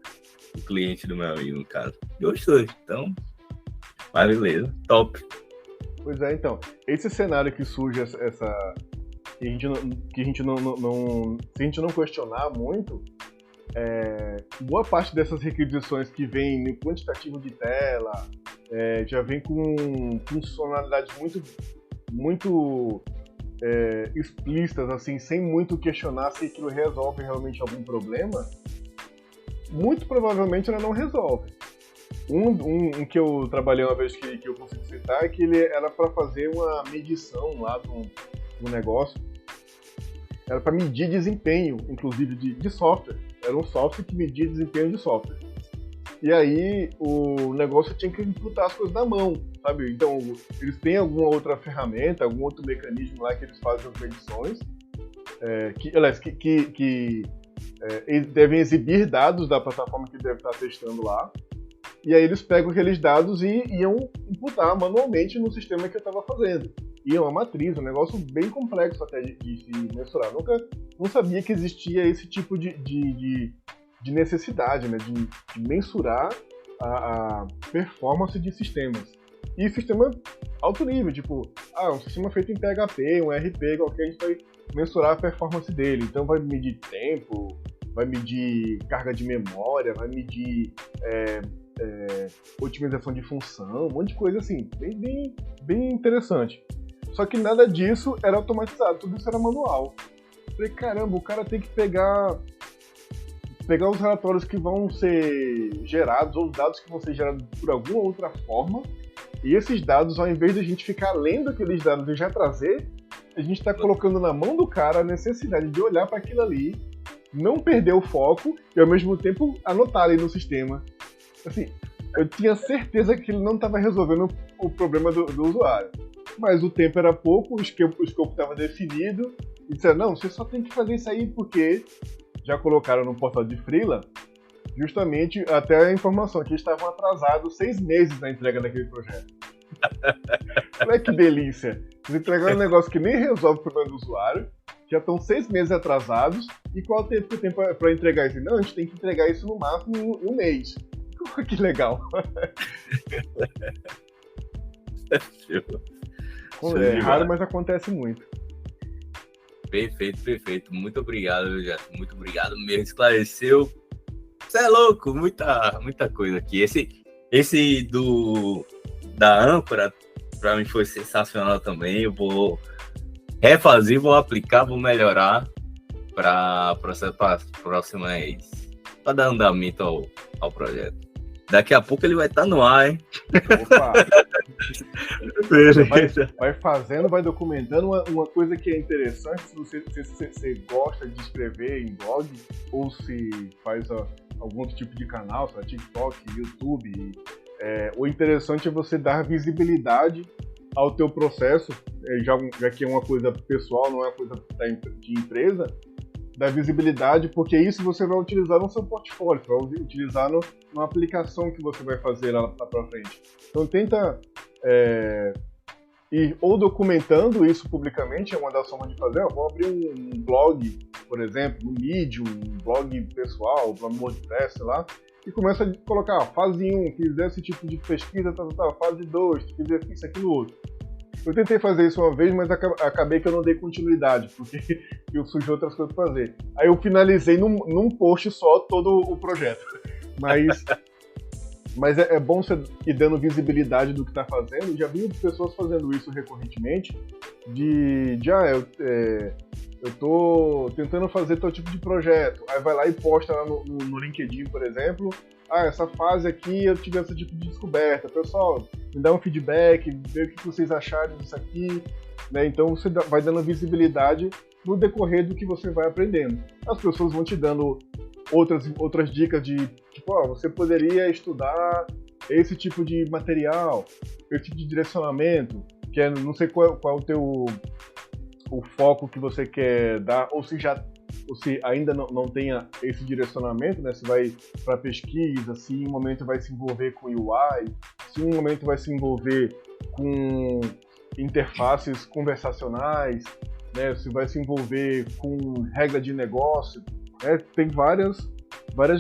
cliente do meu amigo, no caso. Gostou, então, mas beleza, top. Pois é, então, esse cenário que surge que a gente não se a gente não questionar muito, boa parte dessas requisições que vem no quantitativo de tela, já vem com funcionalidades muito explícitas, assim, sem muito questionar se aquilo resolve realmente algum problema. Muito provavelmente ela não resolve. Um que eu trabalhei uma vez que eu consigo citar é que ele era para fazer uma medição lá do negócio. Era para medir desempenho, inclusive, de software. Era um software que media desempenho de software. E aí o negócio tinha que imputar as coisas na mão, sabe? Então, eles têm alguma outra ferramenta, algum outro mecanismo lá que eles fazem as medições, que eles devem exibir dados da plataforma que deve estar testando lá. E aí eles pegam aqueles dados e iam imputar manualmente no sistema que eu estava fazendo. E é uma matriz, um negócio bem complexo até de se mensurar. Não sabia que existia esse tipo de necessidade, né? De mensurar a performance de sistemas. E sistema alto nível, tipo, um sistema feito em PHP, um RP qualquer, a gente vai mensurar a performance dele. Então vai medir tempo, vai medir carga de memória, vai medir otimização de função, um monte de coisa assim, bem interessante. Só que nada disso era automatizado, tudo isso era manual. Falei, caramba, o cara tem que pegar os relatórios que vão ser gerados, ou os dados que vão ser gerados por alguma outra forma, e esses dados, ao invés de a gente ficar lendo aqueles dados e já trazer, a gente está colocando na mão do cara a necessidade de olhar para aquilo ali, não perder o foco e, ao mesmo tempo, anotar ali no sistema. Assim, eu tinha certeza que ele não estava resolvendo o problema do usuário. Mas o tempo era pouco, o escopo estava definido, e disseram, não, você só tem que fazer isso aí porque já colocaram no portal de freela, justamente até a informação que eles estavam atrasados 6 meses na entrega daquele projeto. Olha que delícia! Eles entregaram um negócio que nem resolve o problema do usuário, já estão 6 meses atrasados, e qual o tempo para entregar isso? Não, a gente tem que entregar isso no máximo em um mês. Que legal. É raro, mas acontece muito. Perfeito. Muito obrigado, viu, Gerson? Muito obrigado mesmo. Esclareceu. Você é louco, muita coisa aqui. Esse da âncora, para mim, foi sensacional também. Eu vou refazer, vou aplicar, vou melhorar para próximas, para dar andamento ao projeto. Daqui a pouco ele vai estar no ar, hein? Opa! Vai fazendo, vai documentando. Uma coisa que é interessante, se você gosta de escrever em blog, ou se faz algum outro tipo de canal, sei lá, TikTok, YouTube, o interessante é você dar visibilidade ao teu processo, já que é uma coisa pessoal, não é uma coisa de empresa, dar visibilidade, porque isso você vai utilizar no seu portfólio, vai utilizar numa aplicação que você vai fazer lá para frente. Então tenta ir ou documentando isso publicamente, é uma das formas de fazer. Vou abrir um blog, por exemplo, no Medium, um blog pessoal, um blog WordPress, sei lá, e começa a colocar, fase 1, fiz esse tipo de pesquisa, fase 2, fiz isso, aquilo, outro. Eu tentei fazer isso uma vez, mas acabei que eu não dei continuidade, porque eu surgiu outras coisas para fazer. Aí eu finalizei num post só todo o projeto. Mas é bom você ir dando visibilidade do que está fazendo. Já vi pessoas fazendo isso recorrentemente, eu tô tentando fazer tal tipo de projeto. Aí vai lá e posta lá no LinkedIn, por exemplo, essa fase aqui eu tive esse tipo de descoberta. Pessoal, me dá um feedback, vê o que vocês acharam disso aqui, né? Então você vai dando visibilidade no decorrer do que você vai aprendendo. As pessoas vão te dando outras dicas de, tipo, você poderia estudar esse tipo de material, esse tipo de direcionamento, que não sei qual é o foco que você quer dar, ou se ainda não tenha esse direcionamento, né? Se vai para pesquisa, se em um momento vai se envolver com UI, se em um momento vai se envolver com interfaces conversacionais, né? Se vai se envolver com regra de negócio, né? Tem várias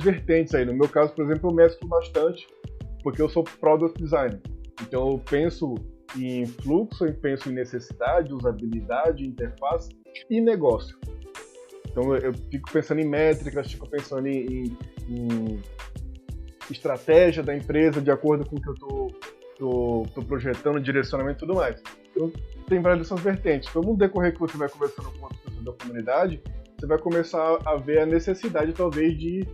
vertentes aí. No meu caso, por exemplo, eu mesclo bastante, porque eu sou Product Designer. Então eu penso em fluxo, eu penso em necessidade, usabilidade, interface e negócio. Então eu fico pensando em métricas, fico pensando em estratégia da empresa de acordo com o que eu tô projetando, direcionamento e tudo mais. Então tem várias dessas vertentes. Então no decorrer que você vai conversando com outras pessoas da comunidade, você vai começar a ver a necessidade talvez de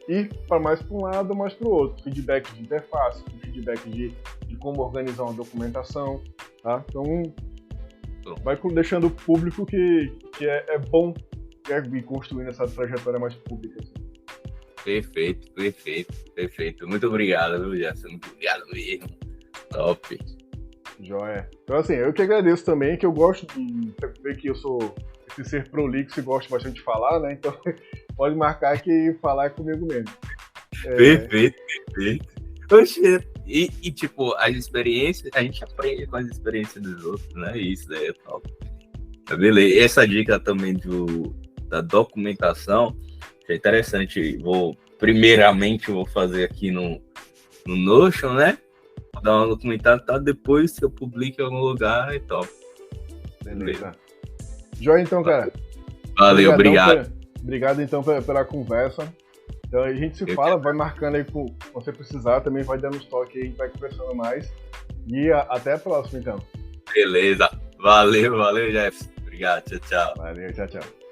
ir mais para um lado ou mais para o outro. Feedback de interface, feedback de como organizar uma documentação, tá? Então vai deixando público que é bom ir construindo essa trajetória mais pública. Assim. Perfeito. Muito obrigado, viu, Gerson? Muito obrigado mesmo. Top. Joia. Então, assim, eu que agradeço também, que eu gosto de ver que eu sou esse ser prolixo e gosto bastante de falar, né? Então, pode marcar que falar é comigo mesmo. Perfeito. Oxe, e tipo, as experiências, a gente aprende com as experiências dos outros, né? Isso daí é top. Tá, beleza. Essa dica também da documentação é interessante. Primeiramente, vou fazer aqui no Notion, né? Dar uma documentada, tá? Depois, se eu publico em algum lugar, é top. Beleza. Joia, então, cara. Valeu, obrigado. Obrigado, então, pela conversa. Então, a gente se fala, vai marcando aí com você precisar, também vai dando uns toques aí, a gente vai conversando mais. E até a próxima, então. Beleza. Valeu, Jefferson. Obrigado, tchau. Valeu, tchau.